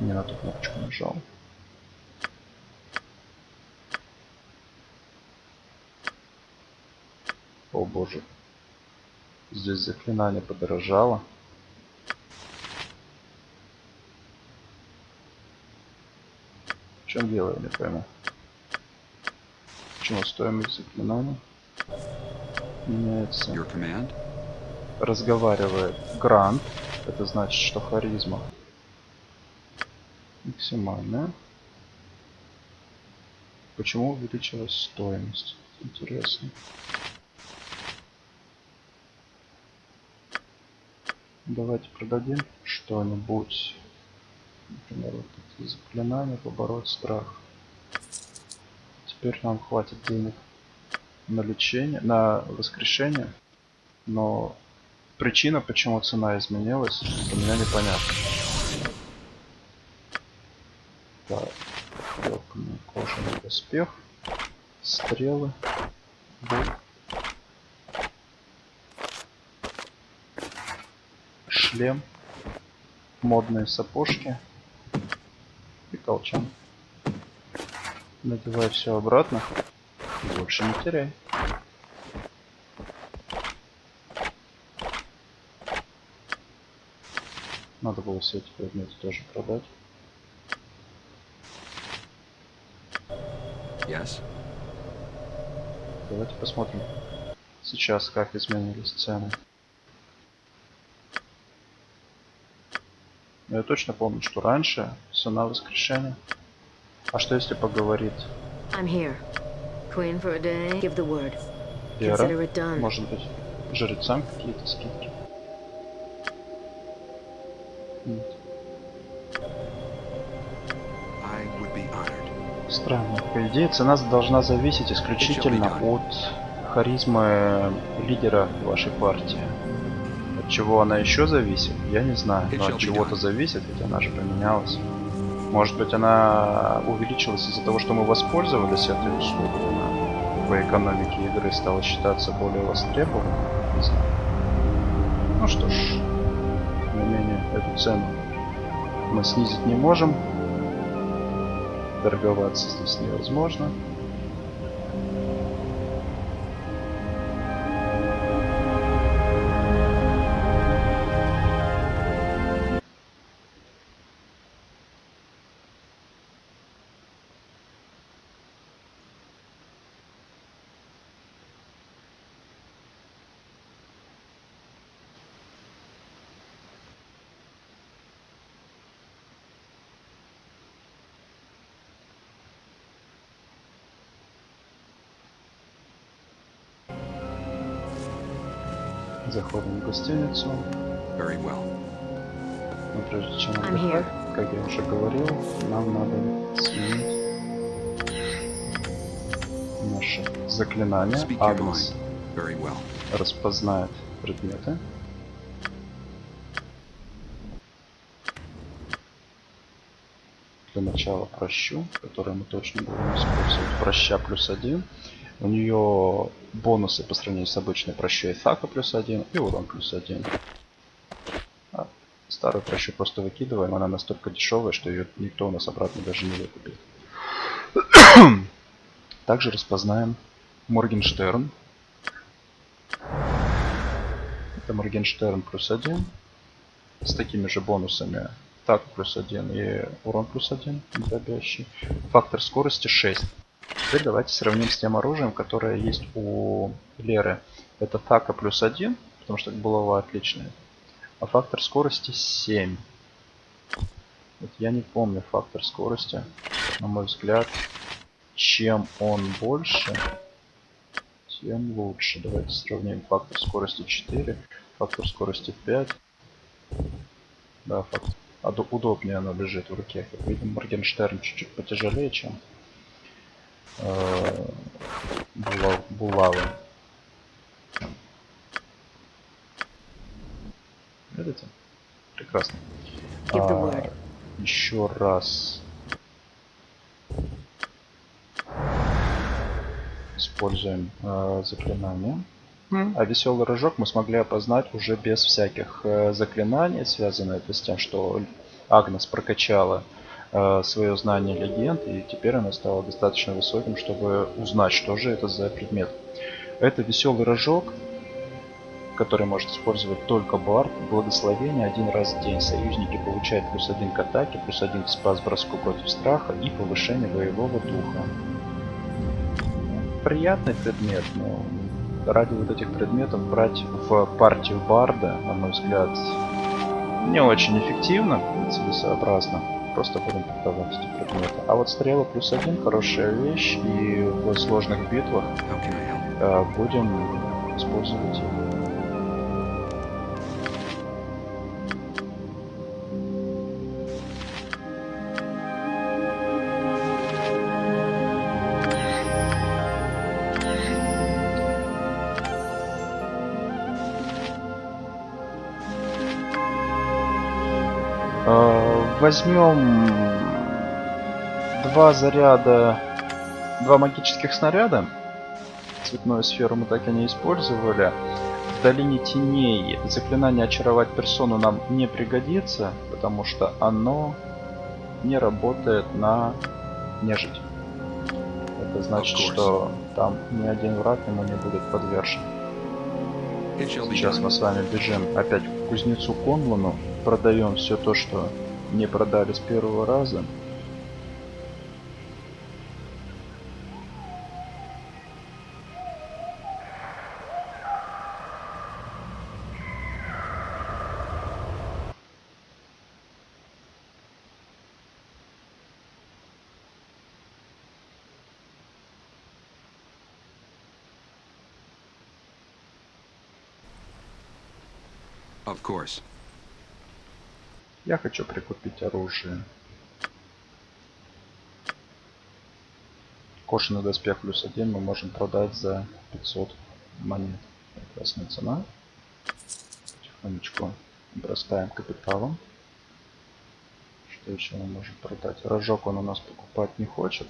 не на ту кнопочку нажал. О боже. Здесь заклинание подорожало. В чем дело, я не пойму. Почему стоимость заклинания меняется? Your command? Разговаривает Грант. Это значит, что харизма максимальная. Почему увеличилась стоимость? Интересно. Давайте продадим что-нибудь. Например, вот эти заклинания, побороть страх. Теперь нам хватит денег на лечение, на воскрешение. Но причина, почему цена изменилась, для меня непонятна. Так, легкий кожаный доспех, стрелы, лук, шлем, модные сапожки и колчан. Надевай все обратно и больше не теряй. Надо было все эти предметы тоже продать. Yes. Давайте посмотрим сейчас, как изменились цены. Я точно помню, что раньше цена воскрешения. А что если поговорит I'm here. Queen for a day. Give the word. Вера? Consider it done. Может быть, жрецам какие-то скидки? Нет. I would be honored. Странно. По идее, цена должна зависеть исключительно от харизмы лидера вашей партии. От чего она еще зависит, я не знаю. Но от чего-то зависит, ведь она же поменялась. Может быть, она увеличилась из-за того, что мы воспользовались этой услугой. Она по экономике игры стала считаться более востребованной. Не знаю. Ну что ж, тем не менее, эту цену мы снизить не можем. Торговаться здесь невозможно. Заходим в гостиницу. Very well. Но прежде чем I'm отдыхать, here. как я уже говорил, нам надо сменить наше заклинание. Speak your Агнес mind. Very well. распознает предметы. Для начала прощу, который мы точно будем использовать. Проща +1. У нее бонусы по сравнению с обычной прощой Итака +1 и урон +1. А старую прощу просто выкидываем, она настолько дешевая, что ее никто у нас обратно даже не выкупит. Также распознаем Моргенштерн. Это Моргенштерн +1 с такими же бонусами. Так +1 и урон +1 дробящий. Фактор скорости 6. Теперь давайте сравним с тем оружием, которое есть у Леры. Это Така +1, потому что булава отличная. А фактор скорости 7. Вот я не помню фактор скорости. На мой взгляд, чем он больше, тем лучше. Давайте сравним. Фактор скорости 4, фактор скорости 5. Да, фактор. Удобнее оно лежит в руке. Как видим, Моргенштерн чуть-чуть потяжелее, чем булавы. Видите? Прекрасно. Give the word. Еще раз используем заклинание. А веселый рожок мы смогли опознать уже без всяких заклинаний. Связано это с тем, что Агнес прокачала свое знание легенд, и теперь она стала достаточно высоким, чтобы узнать, что же это за предмет. Это веселый рожок, который может использовать только Бард. Благословение 1 раз в день. Союзники получают +1 к атаке, +1 к спас-броску против страха и повышение боевого духа. Приятный предмет, но ради вот этих предметов брать в партию Барда, на мой взгляд, не очень эффективно, целесообразно. Просто будем продавать эти предметы. А вот стрела +1 хорошая вещь, и в сложных битвах How can I help? будем использовать ее. Возьмем два магических снаряда. Цветную сферу мы так и не использовали. В долине теней заклинание очаровать персону нам не пригодится, потому что оно не работает на нежить. Это значит, что там ни один враг ему не будет подвержен. It shall be Сейчас done. мы с вами бежим опять к кузнецу Конлану, продаем все то, что не продали с первого раза. Of course. Я хочу прикупить оружие. Кошенный доспех +1 мы можем продать за 500 монет. Прекрасная цена. Потихонечку бросаем капиталом. Что еще мы можем продать? Рожок он у нас покупать не хочет.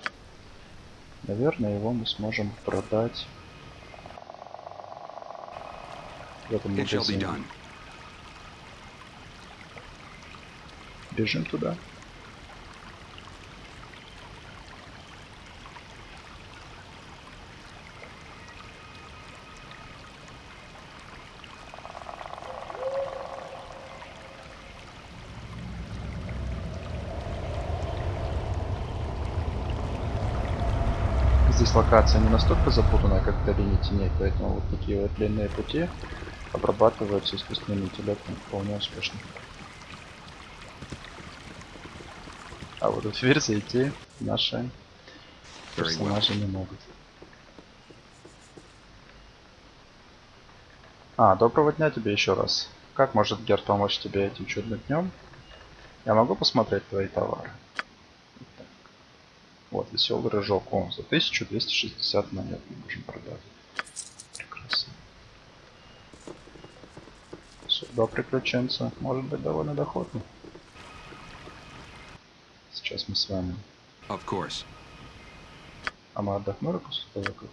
Наверное, его мы сможем продать в этом It shall be магазине. done. Бежим туда. Здесь локация не настолько запутанная, как в Долине Теней, поэтому вот такие вот длинные пути обрабатываются искусственным интеллектом вполне успешно. А вот в дверь зайти наши Very well. персонажи не могут. Доброго дня тебе еще раз. Как может Герд помочь тебе этим чудным днем? Я могу посмотреть твои товары? Так. Вот, веселый рыжок. О, за 1260 монет мы можем продать. Прекрасно. Судьба приключенца может быть довольно доходной. Сейчас мы с вами... Of course. А мы отдохнули после того, как...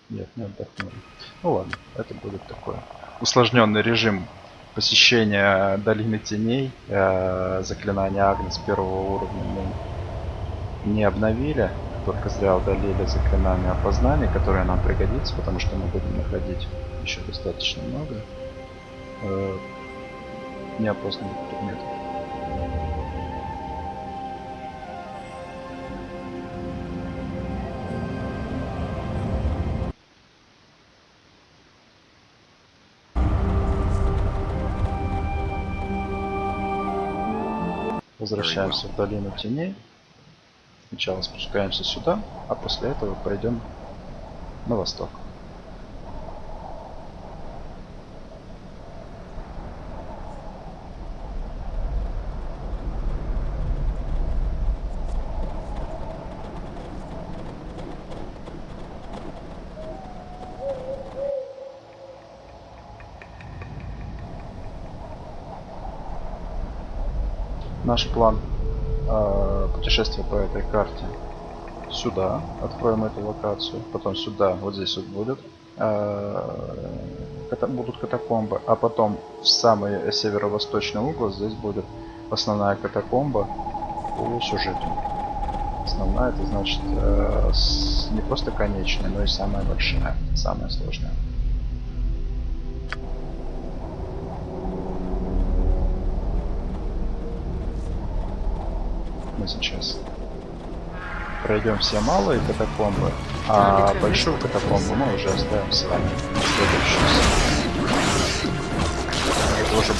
Нет, не отдохнули. Ну ладно, это будет такое усложненный режим посещения Долины Теней. Заклинание Агнес первого уровня мы не обновили, только зря удалили заклинание опознания, которое нам пригодится, потому что мы будем находить еще достаточно много неопознанных предметов. Возвращаемся в Долину Теней. Сначала спускаемся сюда, а после этого пойдем на восток. Наш план путешествия по этой карте: сюда откроем эту локацию, потом сюда, вот здесь вот будет будут катакомбы, а потом в самый северо-восточный угол здесь будет основная катакомба по сюжету. Основная — это значит не просто конечная, но и самая большая, самая сложная. Мы сейчас пройдем все малые катакомбы, а большую катакомбу мы уже оставим с вами на следующую серию. Это уже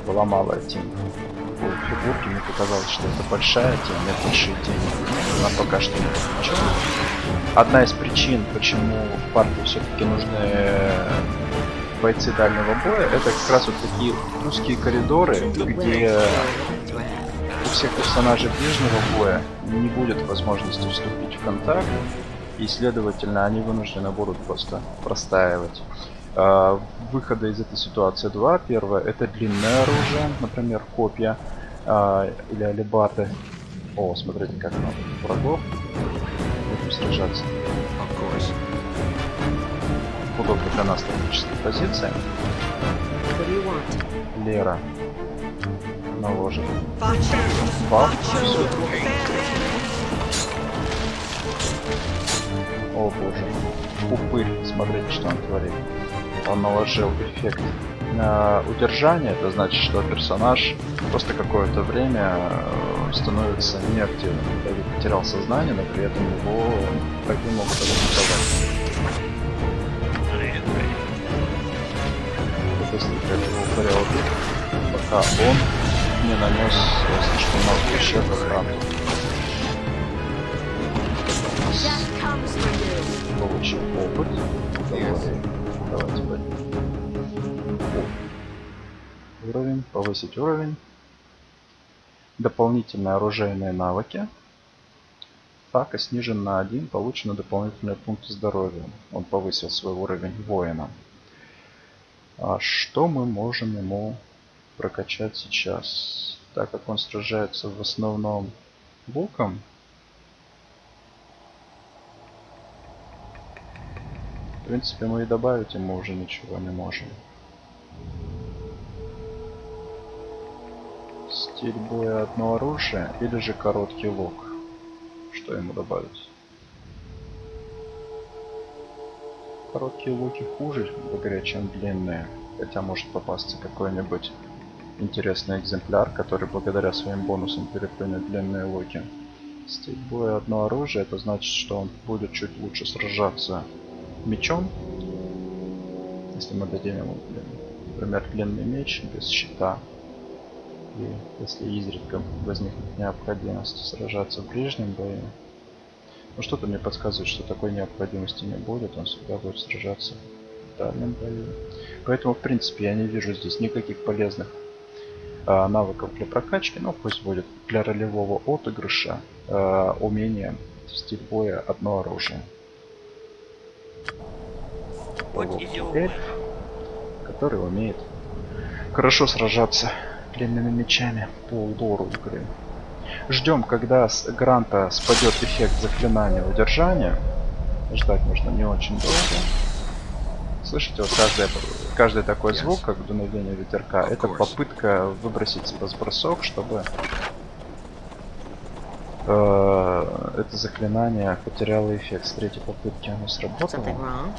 была малая тень. По фигурке мне показалось, что это большая тень, нет большие тени. Нам пока что не получилось. Одна из причин, почему в парке все-таки нужны бойцы дальнего боя, это как раз вот такие узкие коридоры, где у всех персонажей ближнего боя не будет возможности вступить в контакт, и следовательно они вынуждены будут просто простаивать. Выхода из этой ситуации два. Первое — это длинное оружие, например, копья или алебарды. О, смотрите, как много врагов. Будем сражаться. Of course. Удобно для нас тактическая позиция. What do you want? Лера наложит баф. Всё. О боже. Упырь, смотрите, что он творит. Он наложил эффект удержания. Это значит, что персонаж просто какое-то время становится неактивным. Давид потерял сознание, но при этом его враги могут атаковать. Если этого упыря убить, пока он не нанес слишком много ущерба рану. Получил опыт. Давайте уровень, повысить уровень. Дополнительные оружейные навыки. Атака снижен на 1, получены дополнительные пункты здоровья. Он повысил свой уровень воина. А что мы можем ему прокачать сейчас? Так как он сражается в основном луком, в принципе, мы и добавить ему уже ничего не можем. Стиль боя одно оружие или же короткий лук. Что ему добавить? Короткие луки хуже, благодаря, чем длинные. Хотя может попасться какой-нибудь интересный экземпляр, который благодаря своим бонусам переплюнет длинные луки. Стиль боя одно оружие, это значит, что он будет чуть лучше сражаться мечом. Если мы дадим ему, например, длинный меч без щита. И если изредка возникнет необходимость сражаться в ближнем бою. Но что-то мне подсказывает, что такой необходимости не будет. Он всегда будет сражаться в дальнем бою. Поэтому, в принципе, я не вижу здесь никаких полезных навыков для прокачки. Но пусть будет для ролевого отыгрыша умение в стиль боя одно оружие. Эльф, который умеет хорошо сражаться длинными мечами по лору игры. Ждем, когда с Гранта спадет эффект заклинания удержания. Ждать нужно не очень долго. Слышите, вот каждый такой звук, как дуновение ветерка, это попытка выбросить бросок, чтобы это заклинание потеряло эффект. С третьей попытки оно сработало. Something wrong?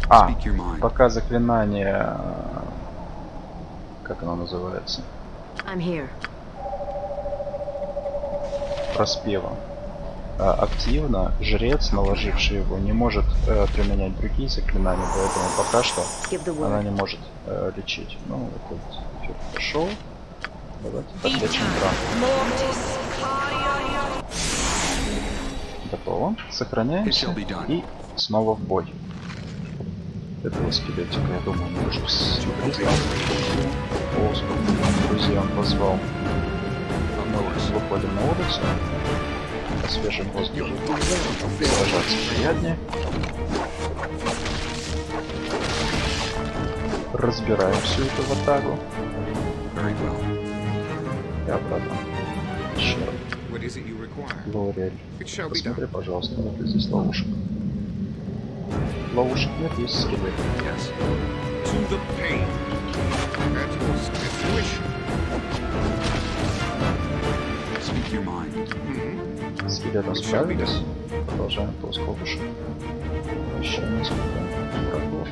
Так. Speak your mind. Пока заклинание, как оно называется, I'm here. проспевом активно, жрец, наложивший его, не может применять другие заклинания, поэтому пока что Give the она word. не может лечить. Ну, этот эффект пошел. Давайте подлечим Гранта. Готово. Сохраняемся It shall be done. и снова в бой. Этого скелетика, я думаю, мы уже признал. О, сколько друзей он позвал. Мы выходим на улицу. На свежем воздухе. Сражаться приятнее. Разбираем всю эту ватагу. Very well. И обратно. Черт. What is it you require? Лориэль. It shall be Посмотри, done. пожалуйста, нет ли здесь ловушек. Ловушек нет, есть скелет. Yes. To the pain. At your wish. Speak your mind. Hmm. С скелетом справились. Продолжаем поиск ловушек. Еще несколько врагов.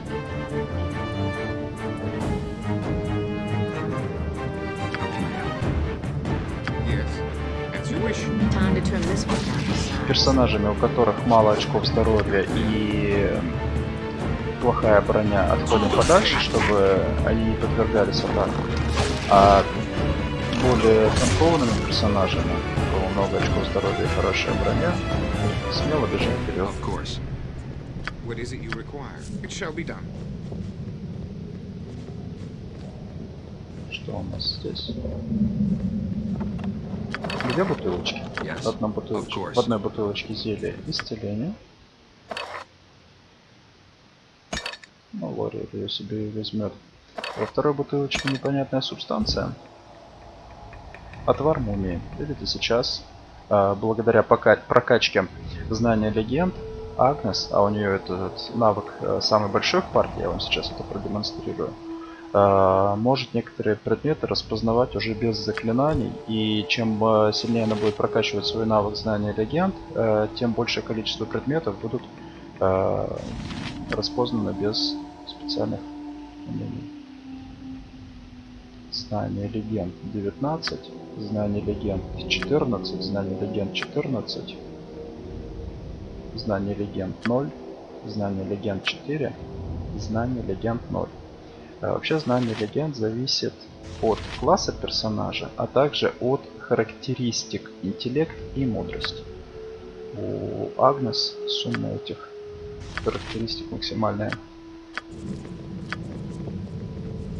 How can I help? Yes. As you wish. Time to turn this one down to size. Персонажами, у которых мало очков здоровья и плохая броня, отходим подальше, чтобы они не подвергались атакам. А более танкованными персонажами, у кого много очков здоровья и хорошая броня, смело бежим вперед. Of course. What is it you require? It shall be done. Что у нас здесь? Где бутылочки? Yes, Одна of бутылочка. course. В одной бутылочке зелье исцеления. Ну, Лори ее себе и возьмет. Во второй бутылочке непонятная субстанция. Отвар мумии. Видите, сейчас, благодаря прокачке знания легенд, Агнес, а у нее этот навык самый большой в партии, я вам сейчас это продемонстрирую, может некоторые предметы распознавать уже без заклинаний, и чем сильнее она будет прокачивать свой навык знания легенд, тем большее количество предметов будут распознаны без специальных умений. Знание легенд 19, знание легенд 14, знание легенд 14, знание легенд 0, знание легенд 4, знание легенд 0. Вообще знание легенд зависит от класса персонажа, а также от характеристик интеллект и мудрость. У Агнес сумма этих характеристик максимальная.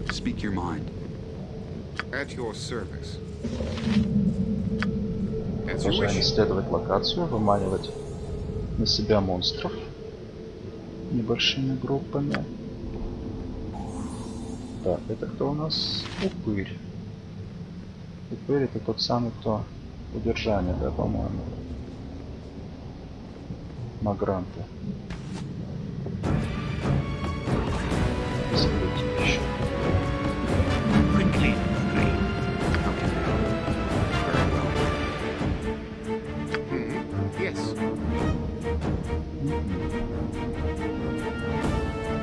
Speak your mind. At your service. As you Продолжаем wish. исследовать локацию, выманивать на себя монстров небольшими группами. Так, это кто у нас? Упырь. Упырь это тот самый, кто удержание, да, по-моему. Магранты. Скелетик еще.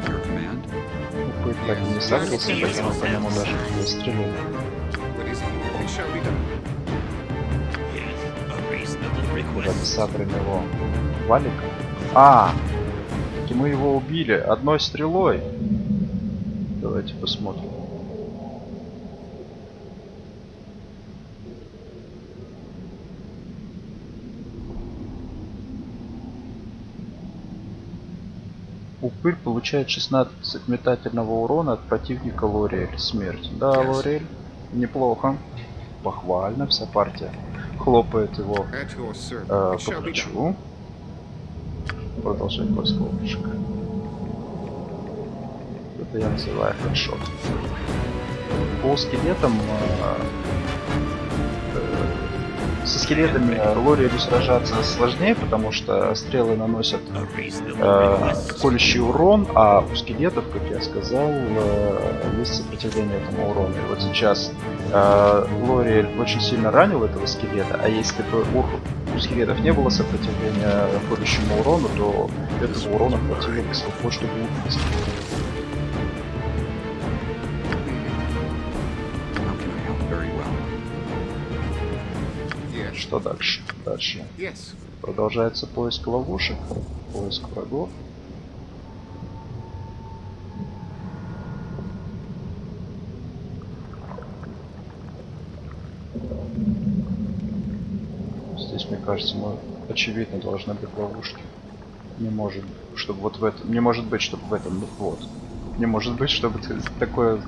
Your command? Упырь так и не сагрился, поэтому по нему даже не выстрелили. What is it? It shall be done. Вроде сабрим его валиком. А! Таки мы его убили одной стрелой. Давайте посмотрим. Упырь получает 16 метательного урона от противника Лориэль. Смерть. Да, Лориэль, неплохо. Похвально, вся партия хлопает его At your service. по It shall be done. плечу. Продолжать поиск ловушек. Это я называю хедшот. По скелетам со скелетами Лориэлю сражаться сложнее, потому что стрелы наносят колющий урон, а у скелетов, как я сказал, есть сопротивление этому урону. И вот сейчас Лориэль очень сильно ранил этого скелета, а если бы у скелетов не было сопротивления колющему урону, то этого урона хватило бы слегка, чтобы убить. How can I help? Very well. Yes. Что дальше? Дальше Yes. продолжается поиск ловушек, поиск врагов. Здесь, мне кажется, мы очевидно должны быть ловушки. Не может, чтобы вот в этом, не может быть, чтобы в этом, вот, не может быть, чтобы такое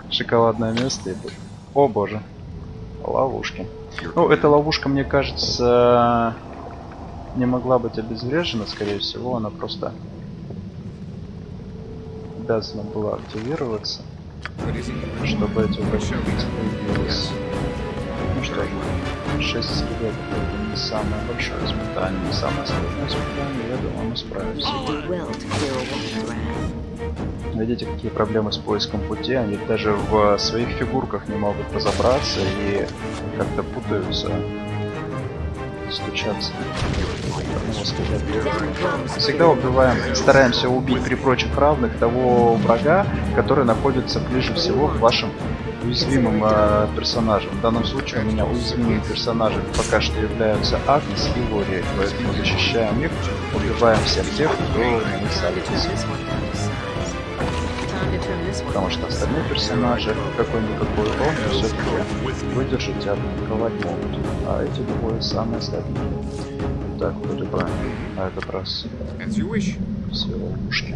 шоколадное место и было. О боже, ловушки. Your Ну, эта command? ловушка, мне кажется, не могла быть обезврежена, скорее всего, она просто обязана была активироваться, What is it? чтобы эти враги Shall be done. появились. Ну что же, 6 скелетов это не самое большое испытание, не самое сложное испытание, я думаю, мы справимся. You did well to clear a woman's wrath. Видите, какие проблемы с поиском пути, они даже в своих фигурках не могут разобраться и как-то путаются, стучатся. Одного скелета. Всегда убиваем, стараемся убить при прочих равных того врага, который находится ближе всего к вашим уязвимым персонажам. В данном случае у меня уязвимыми персонажами пока что являются Агнес и Лориэль, поэтому защищаем их, убиваем всех тех, кто не садится. Потому что остальные персонажи какой-никакой урон все-таки выдержать и атаковать могут. А эти двое самые слабенькие. Так, вроде бы на этот раз As you wish. все ловушки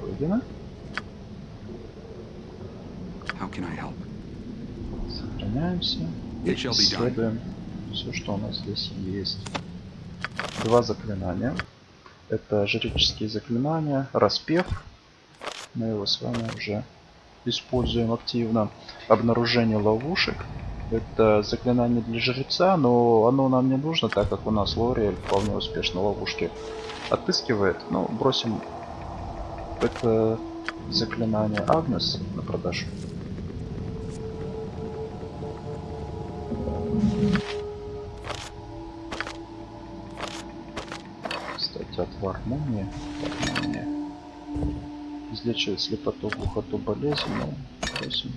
пройдены. How can I help? Сохраняемся и It shall be done. исследуем все, что у нас здесь есть. Два заклинания. Это жреческие заклинания. Распев. Мы его с вами уже используем активно. Обнаружение ловушек. Это заклинание для жреца, но оно нам не нужно, так как у нас Лориэль вполне успешно ловушки отыскивает. Ну, бросим это заклинание Агнес на продажу. Кстати, отвар мумии. Излечивает слепоту, глухоту, болезнь. Ну, бросим.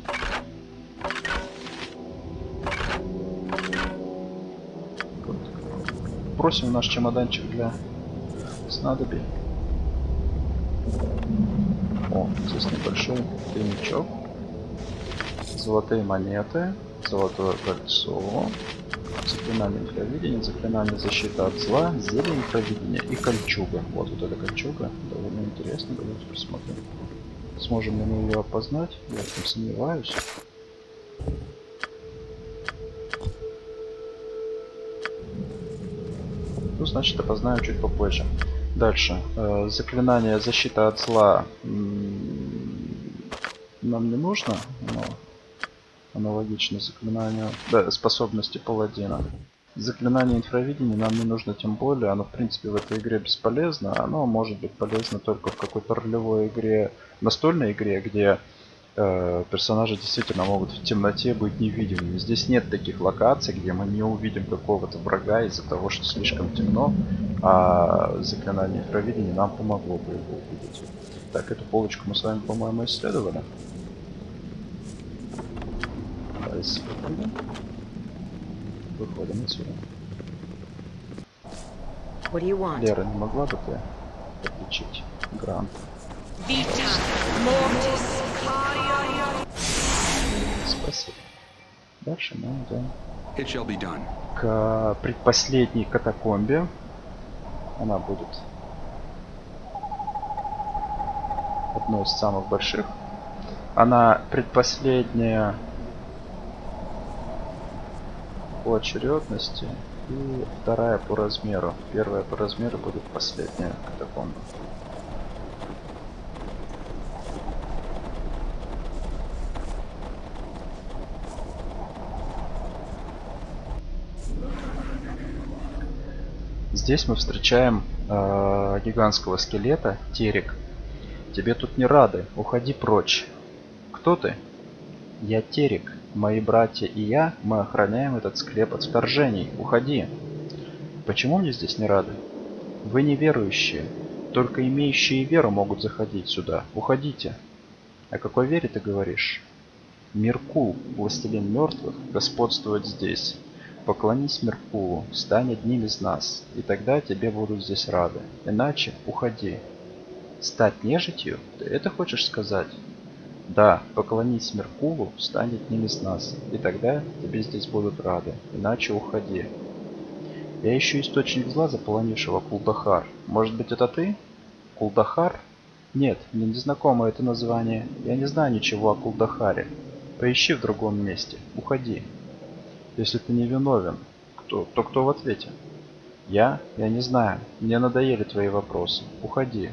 Бросим в наш чемоданчик для снадобий. О, здесь небольшой тайничок. Золотые монеты, золотое кольцо, заклинание инфравидения, заклинание защиты от зла, зелье инфравидения и кольчуга. Вот эта кольчуга довольно интересно, давайте посмотрим. Сможем ли мы ее опознать? Я в этом сомневаюсь. Ну, значит, опознаем чуть попозже. Дальше. Заклинание защита от зла нам не нужно, но аналогично заклинанию способности паладина. Заклинание инфравидения нам не нужно тем более, оно в принципе в этой игре бесполезно, оно может быть полезно только в какой-то ролевой игре, настольной игре, где персонажи действительно могут в темноте быть невидимыми. Здесь нет таких локаций, где мы не увидим какого-то врага из-за того, что слишком темно, а заклинание провидения нам помогло бы его увидеть. Так, эту полочку мы с вами, по-моему, исследовали. Давай исследуем. Выходим отсюда. What do you want? Лера, не могла бы ты подключить грант? Спасибо. Дальше мы идем It shall be done. к предпоследней катакомбе. Она будет одной из самых больших. Она предпоследняя по очередности и вторая по размеру. Первая по размеру будет последняя катакомба. Здесь мы встречаем гигантского скелета, Терек. Тебе тут не рады, уходи прочь. Кто ты? Я Терек. Мои братья и я, мы охраняем этот склеп от вторжений. Уходи. Почему мне здесь не рады? Вы неверующие. Только имеющие веру могут заходить сюда. Уходите. О какой вере ты говоришь? Миркул, властелин мертвых, господствует здесь. Поклонись Меркулу, стань одним из нас, и тогда тебе будут здесь рады. Иначе уходи. Стать нежитью? Ты это хочешь сказать? Да, поклонись Меркулу, стань одним из нас, и тогда тебе здесь будут рады. Иначе уходи. Я ищу источник зла, заполонившего Кулдахар. Может быть, это ты? Кулдахар? Нет, мне не знакомо это название. Я не знаю ничего о Кулдахаре. Поищи в другом месте. Уходи. Если ты не виновен, то кто в ответе? Я не знаю. Мне надоели твои вопросы. Уходи.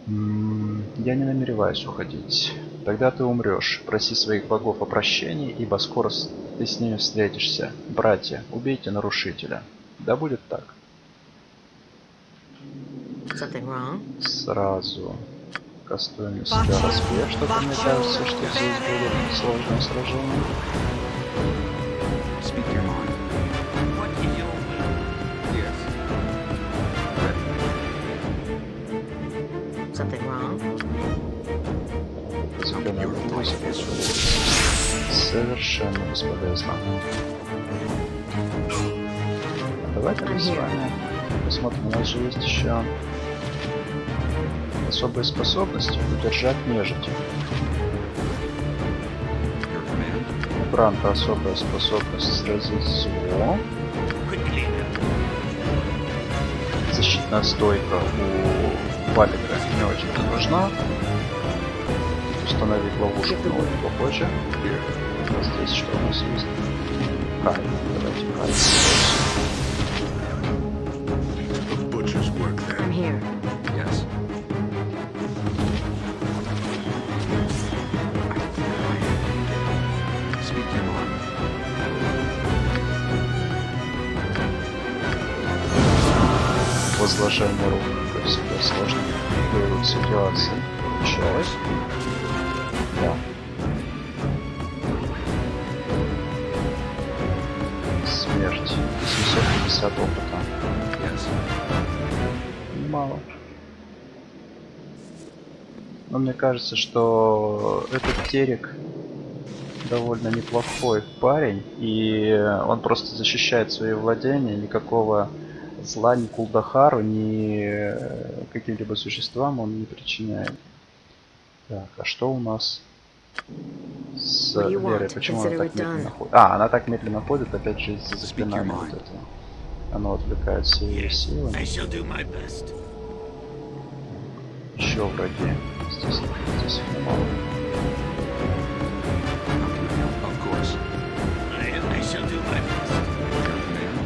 Я не намереваюсь уходить. Тогда ты умрешь. Проси своих богов о прощении, ибо скоро ты с ними встретишься. Братья, убейте нарушителя. Да будет так. Something wrong? Сразу кастуем на себя распев, что-то мне кажется, что здесь будет сложное сражение. Speak your mind. What is your will? Yes. Something wrong? Зеленая музыка совершенно бесполезно. Давайте мы с вами посмотрим, у нас же есть еще особые способности удержать нежить. Your command. У Гранта особая способность сразить зло. Защитная стойка у Валика не очень нужна. Установить ловушку, но попозже. А здесь что у нас есть? Кай. Давайте Кай. Butcher's work there. I'm here. Yes. Speak your mind. Возложение рук, как всегда, сложно в ситуации. Получалось. Да. Смерть. 750 опыта. Yes. Мало. Но мне кажется, что этот Терек довольно неплохой парень, и он просто защищает свои владения, никакого зла ни Кулдахару, ни каким-либо существам он не причиняет. Так, а что у нас с What do you Верой? want? Почему она Consider так it done. медленно ходит? А, она так медленно ходит, опять же, из-за Speak your заклинания вот mind. этого. Оно отвлекает все ее силы. shall do my best. Еще враги. Здесь их мало. How can I help? Of course. I shall do my best. Your command.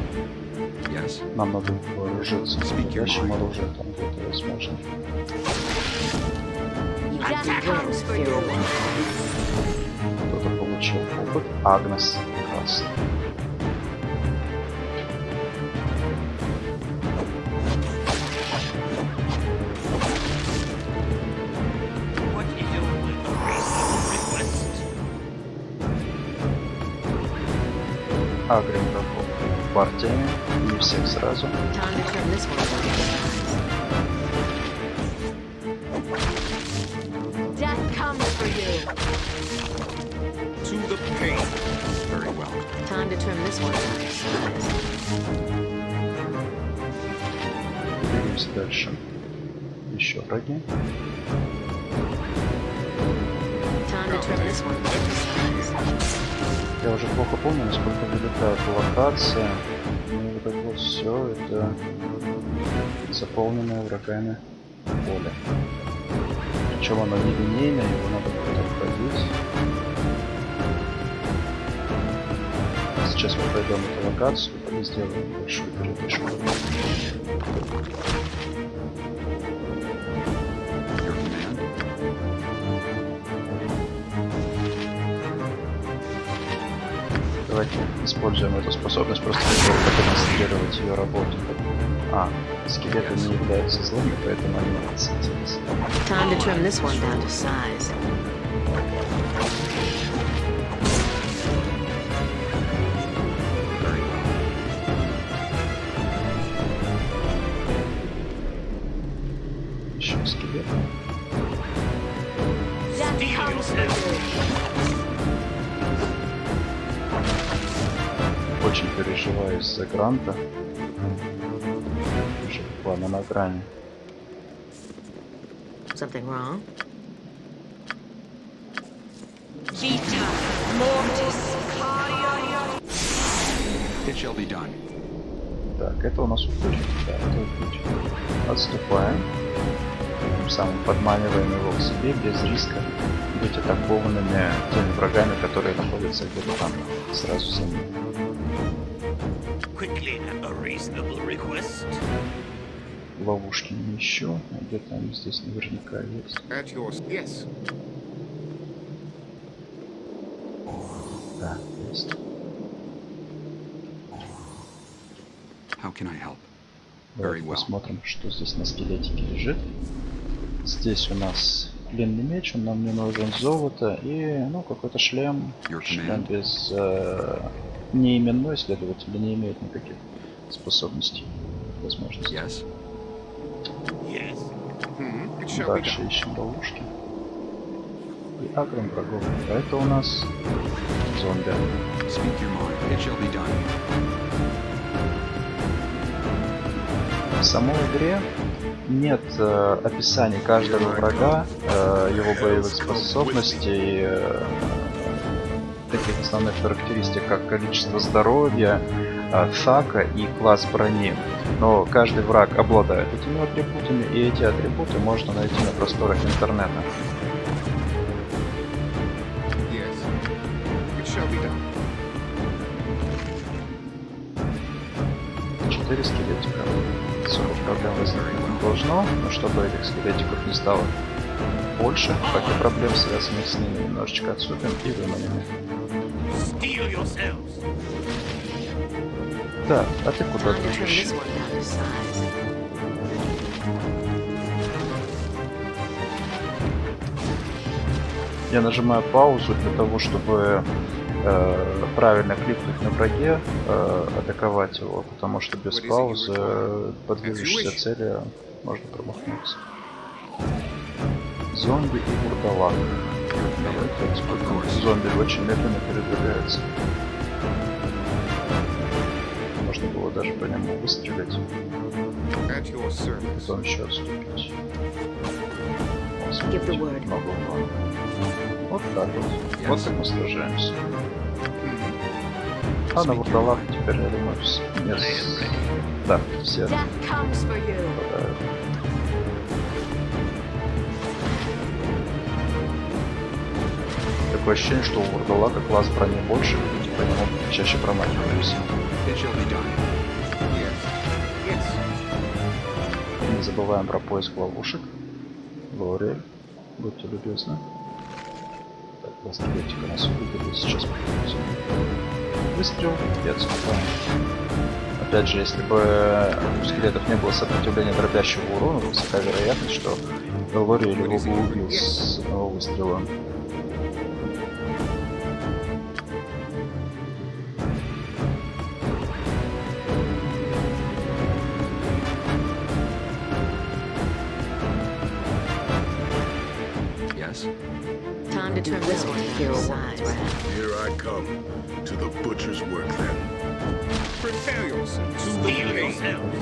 Yes. Нам надо вооружиться Speak your настоящим mind. оружием, там где-то возможно. You got me wins, Fear One. Кто-то получил опыт. Агнес. Класс. What is your will? агрим врагов партиями, не всех сразу. Time to turn this one around. Death comes for you. To the pain. Very well. Time to turn this one around. Двигаемся дальше. Еще враги. Time to turn this one around. Я уже плохо помню, насколько велика эта локация. Но вот это вот все это заполненное врагами поле. Причем оно не линейное, его надо будет обходить. Сейчас мы пройдем эту локацию и сделаем большую передышку. Your command? Давайте используем эту способность просто для того, чтобы демонстрировать ее работу. Скелеты не являются злыми, поэтому они отсоединятся. Time to trim this one down to size. Very well. Еще скелеты. Death comes for you. Очень переживаю из-за гранта. Уже буквально на грани. Something wrong? It shall be done. Так, это у нас упущено. Да, это упущено. Отступаем. Тем самым подманиваем его к себе без риска быть атакованными теми врагами, которые находятся где-то там сразу за ним. Quickly, a reasonable request. Ловушки не ищу, где-то они здесь наверняка есть. At yours. Yes. Да, есть. How can I help? Давайте Very well. посмотрим, что здесь на скелетике лежит. Здесь у нас длинный меч, он нам не нужен, золото и, ну, какой-то шлем. Your Шлем command? без неименной, следовательно, не имеет никаких способностей, возможностей. Yes. Yes. It shall be Дальше done. ищем ловушки. И агрим врагов. А это у нас зомби. Speak your mind. It shall be done. В самой игре нет описаний каждого врага, его боевых способностей, таких основных характеристик, как количество здоровья, фака и класс брони. Но каждый враг обладает этими атрибутами, и эти атрибуты можно найти на просторах интернета. Yes. It shall be done. 4 скелетика. Особо проблем возникнуть не должно, но чтобы этих скелетиков не стало больше, как и проблем, связанных с ними, немножечко отступим и выманим их. Steel yourselves. Да, а ты куда Time to trim движешь? this one down to size. Я нажимаю паузу для того, чтобы правильно кликнуть на враге, атаковать его, потому что без паузы подвижешься цели, можно промахнуться. Зомби и вурдалак. Давайте распутаем. Зомби очень медленно передвигается. Можно было даже по нему выстрелить, At your service. потом еще отступить. Вот, Give the смотрите, word. много урона. Вот так вот. Вот так мы сражаемся. А на вурдалак теперь, я думаю, да, все Death comes for you. попадают. Такое ощущение, что у вурдалака класс брони больше, и по нему чаще промахиваемся. It shall be done. Yes. Yes. Не забываем про поиск ловушек. Лорель, будьте любезны. Так, два скелетика нас увидели, сейчас попадем. Выстрел и отступаем. Опять же, если бы у скелетов не было сопротивления дробящего урона, высока вероятность, что Лорель его бы убил с одного выстрела. to turn this one into your size. Here I come to the butcher's work then. Prepare yourselves. Steal yourselves.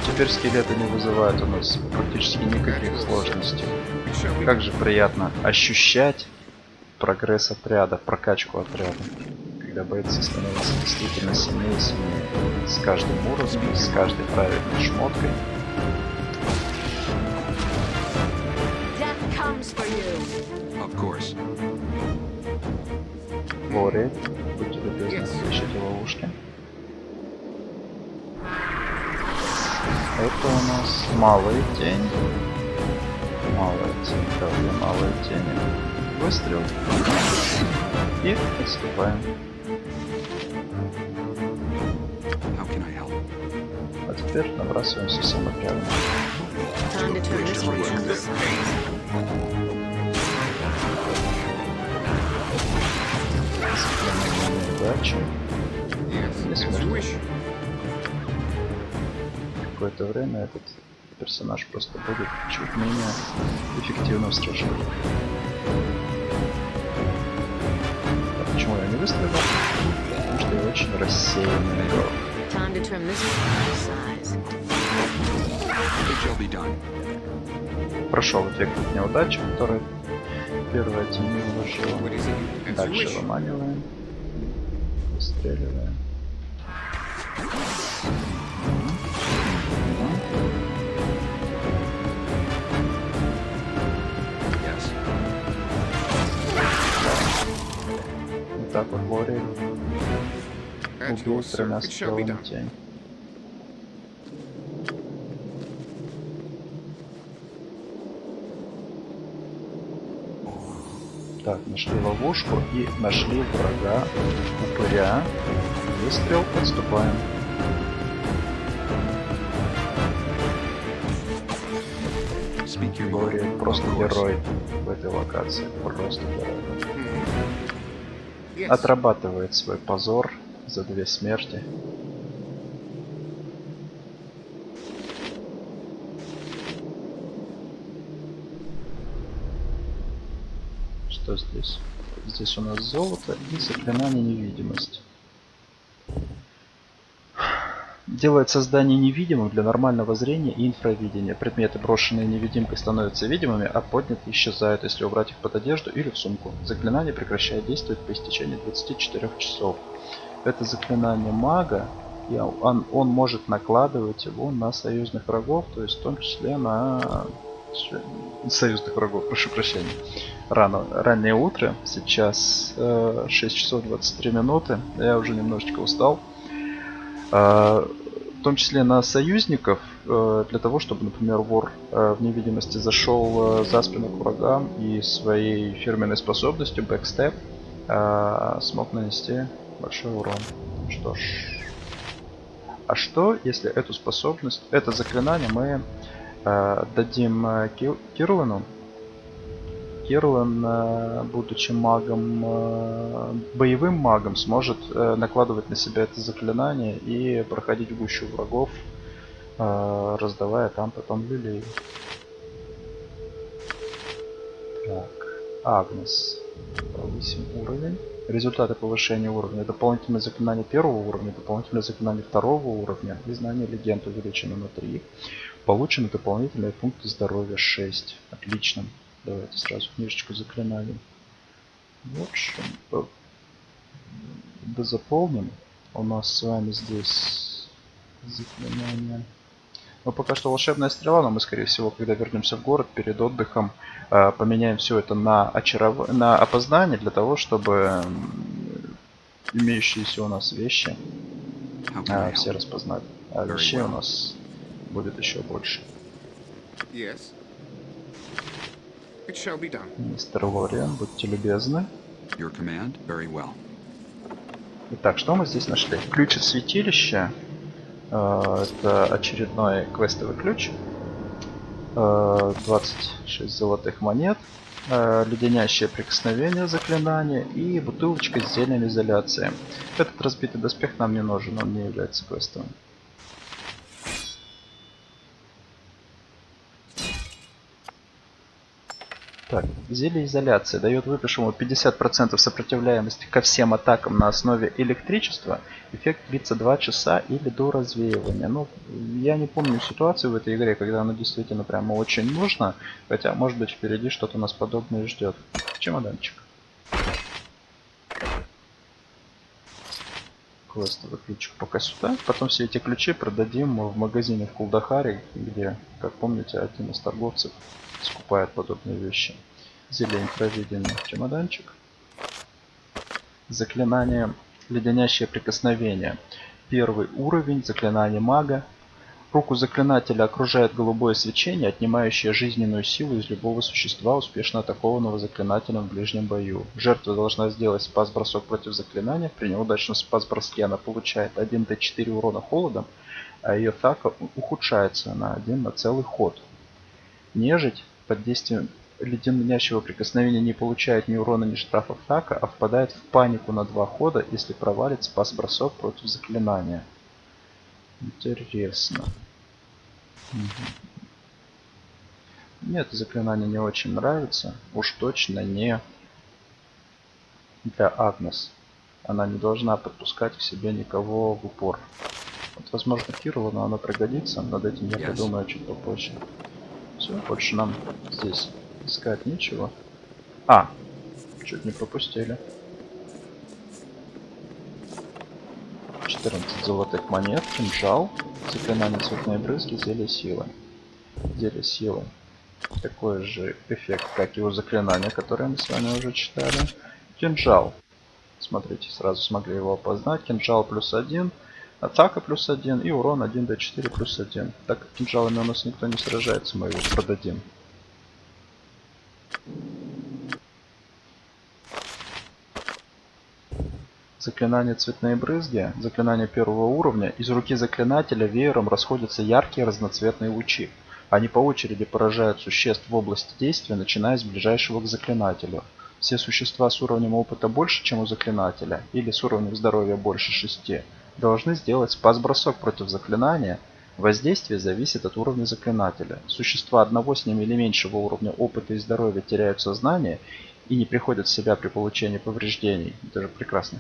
Теперь скелеты не вызывают у нас практически никаких сложностей. It shall be Как же приятно ощущать прогресс отряда, прокачку отряда. Когда бойцы становятся действительно сильнее и сильнее. С каждым уровнем, с каждой правильной шмоткой. Death comes for you. Of course. Лори, будьте любезны, ищите ловушки. Это у нас малая тень. Малая тень, да, две малые тени. Выстрел. И отступаем. How can I help? А теперь набрасываемся всем отрядом. Time to turn this one into your size. Удачи. yes, Yes, as you ma'am. wish. Какое-то время этот персонаж просто будет чуть менее эффективным в сражении. А почему я не выстрелил? Потому что я очень рассеянный игрок. Time to turn this one into your size. It shall be done. Прошел эффект от неудачи, который первая тень не вложила. What is it? As you Дальше wish. выманиваем. Выстреливаем. Yes. Вот так вот Лори At убил your service. тремя It shall be стрелами done. тень. Так, нашли ловушку и нашли врага, упыря. Выстрел, отступаем. Speak your Лори mind. просто Of course. герой в этой локации. Просто герой. Yes. Отрабатывает свой позор за 2 смерти. Что здесь? Здесь у нас золото и заклинание невидимость. Делает создание невидимым для нормального зрения и инфравидения. Предметы, брошенные невидимкой, становятся видимыми, а поднятые исчезают, если убрать их под одежду или в сумку. Заклинание прекращает действовать по истечении 24 часов. Это заклинание мага, и он может накладывать его на союзных врагов, то есть в том числе на союзных врагов, прошу прощения. Раннее утро, сейчас 6 часов 23 минуты, я уже немножечко устал. В том числе на союзников, для того, чтобы, например, вор в невидимости зашел за спину к врагам и своей фирменной способностью бэкстеп смог нанести большой урон. Что ж. А что, если эту способность, это заклинание мы дадим Кирлану? Кирлан, будучи магом, боевым магом, сможет накладывать на себя это заклинание и проходить в гущу врагов, раздавая там потом люлей. Так, Агнес. Повысим уровень. Результаты повышения уровня. Дополнительное заклинание первого уровня, дополнительное заклинание второго уровня и знание легенд увеличено на 3. Получены дополнительные пункты здоровья 6. Отлично. Давайте сразу книжечку заклинаний. В общем, дозаполним. У нас с вами здесь заклинание. Ну, пока что волшебная стрела, но мы, скорее всего, когда вернемся в город, перед отдыхом поменяем все это на опознание, для того, чтобы имеющиеся у нас вещи How can I все help? распознали. А Very вещей у well. нас будет еще больше. Yes. It shall be done. Мистер Лориан, будьте любезны. Your command? Very well. Итак, что мы здесь нашли? Ключ от святилища. Это очередной квестовый ключ. 26 золотых монет. Леденящее прикосновение заклинания и бутылочка с зельем изоляции. Этот разбитый доспех нам не нужен, он не является квестовым. Так, зелье изоляции дает выпившему 50% сопротивляемости ко всем атакам на основе электричества. Эффект длится 2 часа или до развеивания. Ну, я не помню ситуацию в этой игре, когда оно действительно прямо очень нужно. Хотя, может быть, впереди что-то нас подобное ждет. Чемоданчик. Квестовый ключик пока сюда. Потом все эти ключи продадим в магазине в Кулдахаре, где, как помните, один из торговцев скупает подобные вещи. Зелень проведения. Чемоданчик. Заклинание леденящее прикосновение. Первый уровень. Заклинание мага. Руку заклинателя окружает голубое свечение, отнимающее жизненную силу из любого существа, успешно атакованного заклинателем в ближнем бою. Жертва должна сделать спас-бросок против заклинания. При неудачном спас-броске она получает 1d4 урона холодом, а ее атака ухудшается на 1 на целый ход. Нежить под действием леденящего прикосновения не получает ни урона, ни штрафов атака, а впадает в панику на 2 хода, если провалит спас-бросок против заклинания. Интересно. Мне это заклинание не очень нравится. Уж точно не для Агнес. Она не должна подпускать к себе никого в упор. Вот, возможно, Кириллу, но оно пригодится. Над этим я подумаю чуть попозже. Все, больше нам здесь искать нечего. А, чуть не пропустили. 14 золотых монет, кинжал, заклинание цветные брызги, зелье силы. Зелье силы. Такой же эффект, как и у заклинания, которое мы с вами уже читали. Кинжал. Смотрите, сразу смогли его опознать. Кинжал +1, атака +1 и урон 1d4 +1. Так как кинжалами у нас никто не сражается, мы его продадим. Заклинание цветные брызги, заклинание первого уровня. Из руки заклинателя веером расходятся яркие разноцветные лучи. Они по очереди поражают существ в области действия, начиная с ближайшего к заклинателю. Все существа с уровнем опыта больше, чем у заклинателя, или с уровнем здоровья больше 6, должны сделать спас-бросок против заклинания. Воздействие зависит от уровня заклинателя. Существа одного с ним или меньшего уровня опыта и здоровья теряют сознание и не приходят в себя при получении повреждений. Это же прекрасно.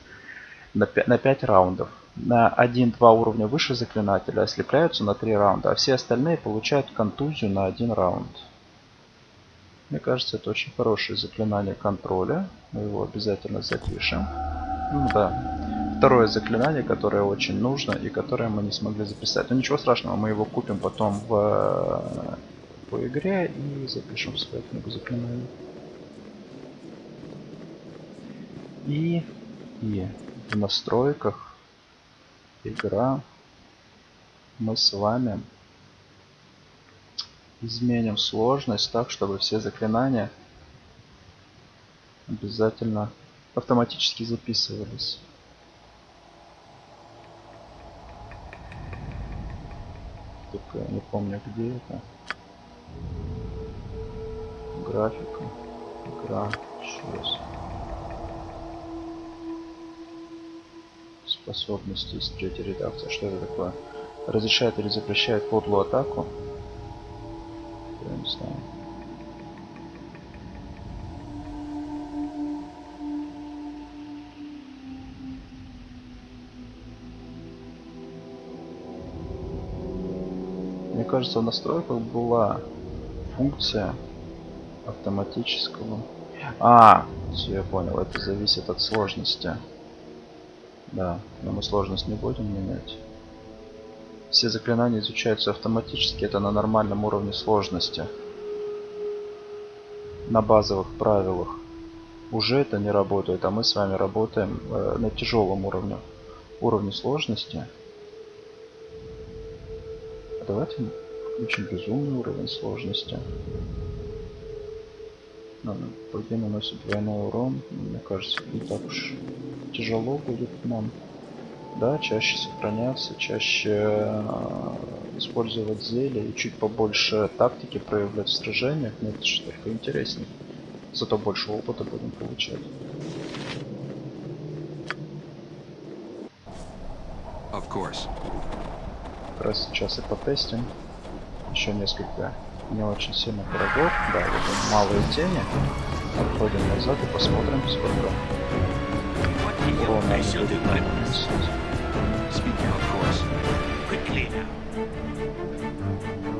На 5 раундов. На 1-2 уровня выше заклинателя ослепляются на 3 раунда, а все остальные получают контузию на 1 раунд. Мне кажется, это очень хорошее заклинание контроля. Мы его обязательно запишем. Ну да. Второе заклинание, которое очень нужно и которое мы не смогли записать. Но ничего страшного, мы его купим потом по игре и запишем в свою книгу заклинаний. И в настройках игра мы с вами изменим сложность так, чтобы все заклинания обязательно автоматически записывались. Только я не помню, где это. Графика. Игра. Сейчас. Способности из третьей редакции. Что это такое? Разрешает или запрещает подлую атаку? Я не знаю. Мне кажется, в настройках была функция автоматического. Все, я понял. Это зависит от сложности. Да, но мы сложность не будем менять. Все заклинания изучаются автоматически, это на нормальном уровне сложности. На базовых правилах уже это не работает, а мы с вами работаем на тяжелом уровне сложности. Давайте включим безумный уровень сложности. Враги наносит двойной урон. Мне кажется, не так уж тяжело будет нам. Да, чаще сохраняться, чаще использовать зелья и чуть побольше тактики проявлять в сражениях. Но это же только интереснее. Зато больше опыта будем получать. Of course. Как раз сейчас и потестим еще несколько не очень сильно пирогов. Да, видим малые тени. Отходим назад и посмотрим, сколько What is your урона они special будут нам request? наносить. Speak your of course. Quickly now.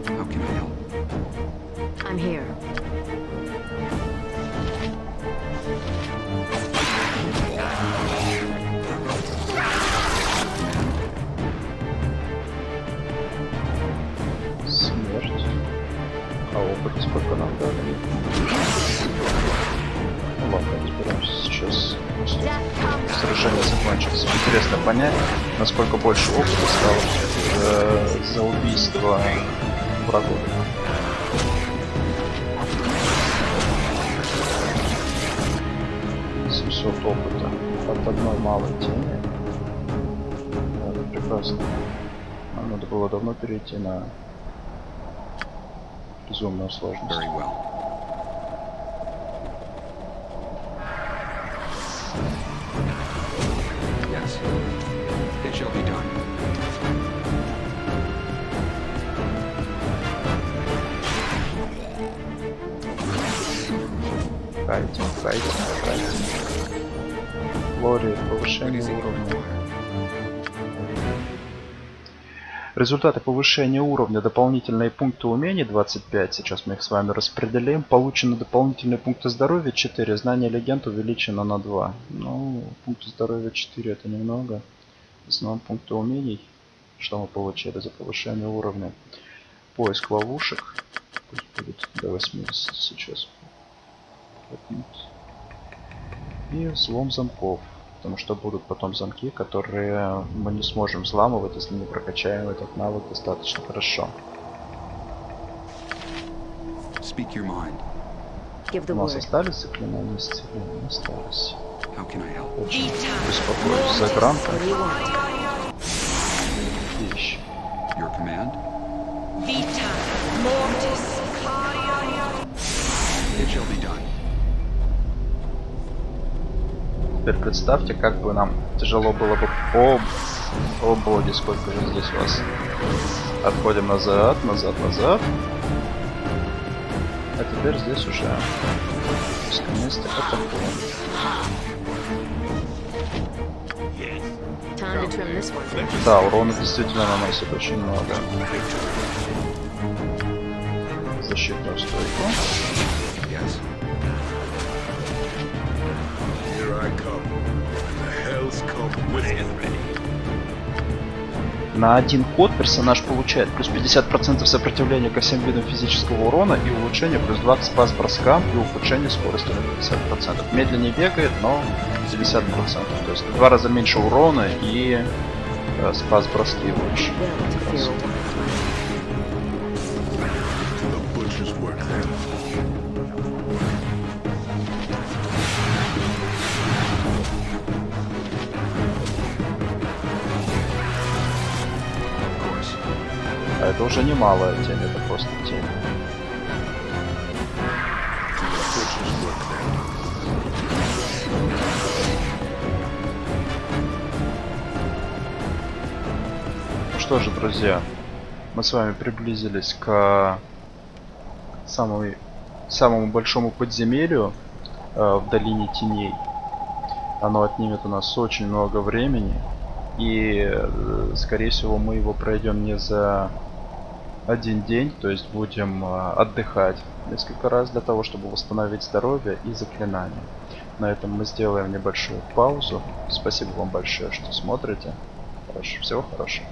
How can I help? I'm here. Смерть. А опыт сколько нам дали? Ну ладно, разберемся сейчас. После сражение закончится. Интересно понять, насколько больше опыта стало за убийство врагов. 700 опыта от одной малой тени. Это прекрасно. Нам надо было давно перейти на безумную сложность. Very well. Yes. It shall be done. Кайтинг. Лори, What повышение is it you уровня. require? Результаты повышения уровня, дополнительные пункты умений 25, сейчас мы их с вами распределим. Получены дополнительные пункты здоровья 4, знание легенд увеличено на 2. Ну, пункты здоровья 4 это немного. В основном пункты умений, что мы получили за повышение уровня. Поиск ловушек, пусть будет до 80 сейчас. И взлом замков. Потому что будут потом замки, которые мы не сможем взламывать, если не прокачаем этот навык достаточно хорошо. Speak your mind. Give the У нас word. остались заклинания исцеления? Остались. How can I help? Очень беспокоюсь за Гранта What do you want? и вещи. Your command? Vita Mortis It shall be done. Теперь представьте, как бы нам тяжело было бы... О боги, сколько же здесь вас. Отходим назад. А теперь здесь уже место атакуем. Yes. Time to trim this one. Да, урона действительно наносит очень много. Защитную стойку. Yes. Here I come. The hells come with I me. am ready. На один ход персонаж получает плюс 50% сопротивления ко всем видам физического урона и улучшение плюс 20 спас броскам и ухудшение скорости на 50%. Медленнее бегает, но 50%. То есть в 2 раза меньше урона и спас броски больше. Well to feel. To the butcher's work then. Of course. А это уже не малая тень, это просто тень. To the butcher's work then. Ну что же, друзья, мы с вами приблизились к самому большому подземелью в долине теней. Оно отнимет у нас очень много времени, и скорее всего мы его пройдем не за один день, то есть будем отдыхать несколько раз для того, чтобы восстановить здоровье и заклинания. На этом мы сделаем небольшую паузу. Спасибо вам большое, что смотрите. Всего хорошего.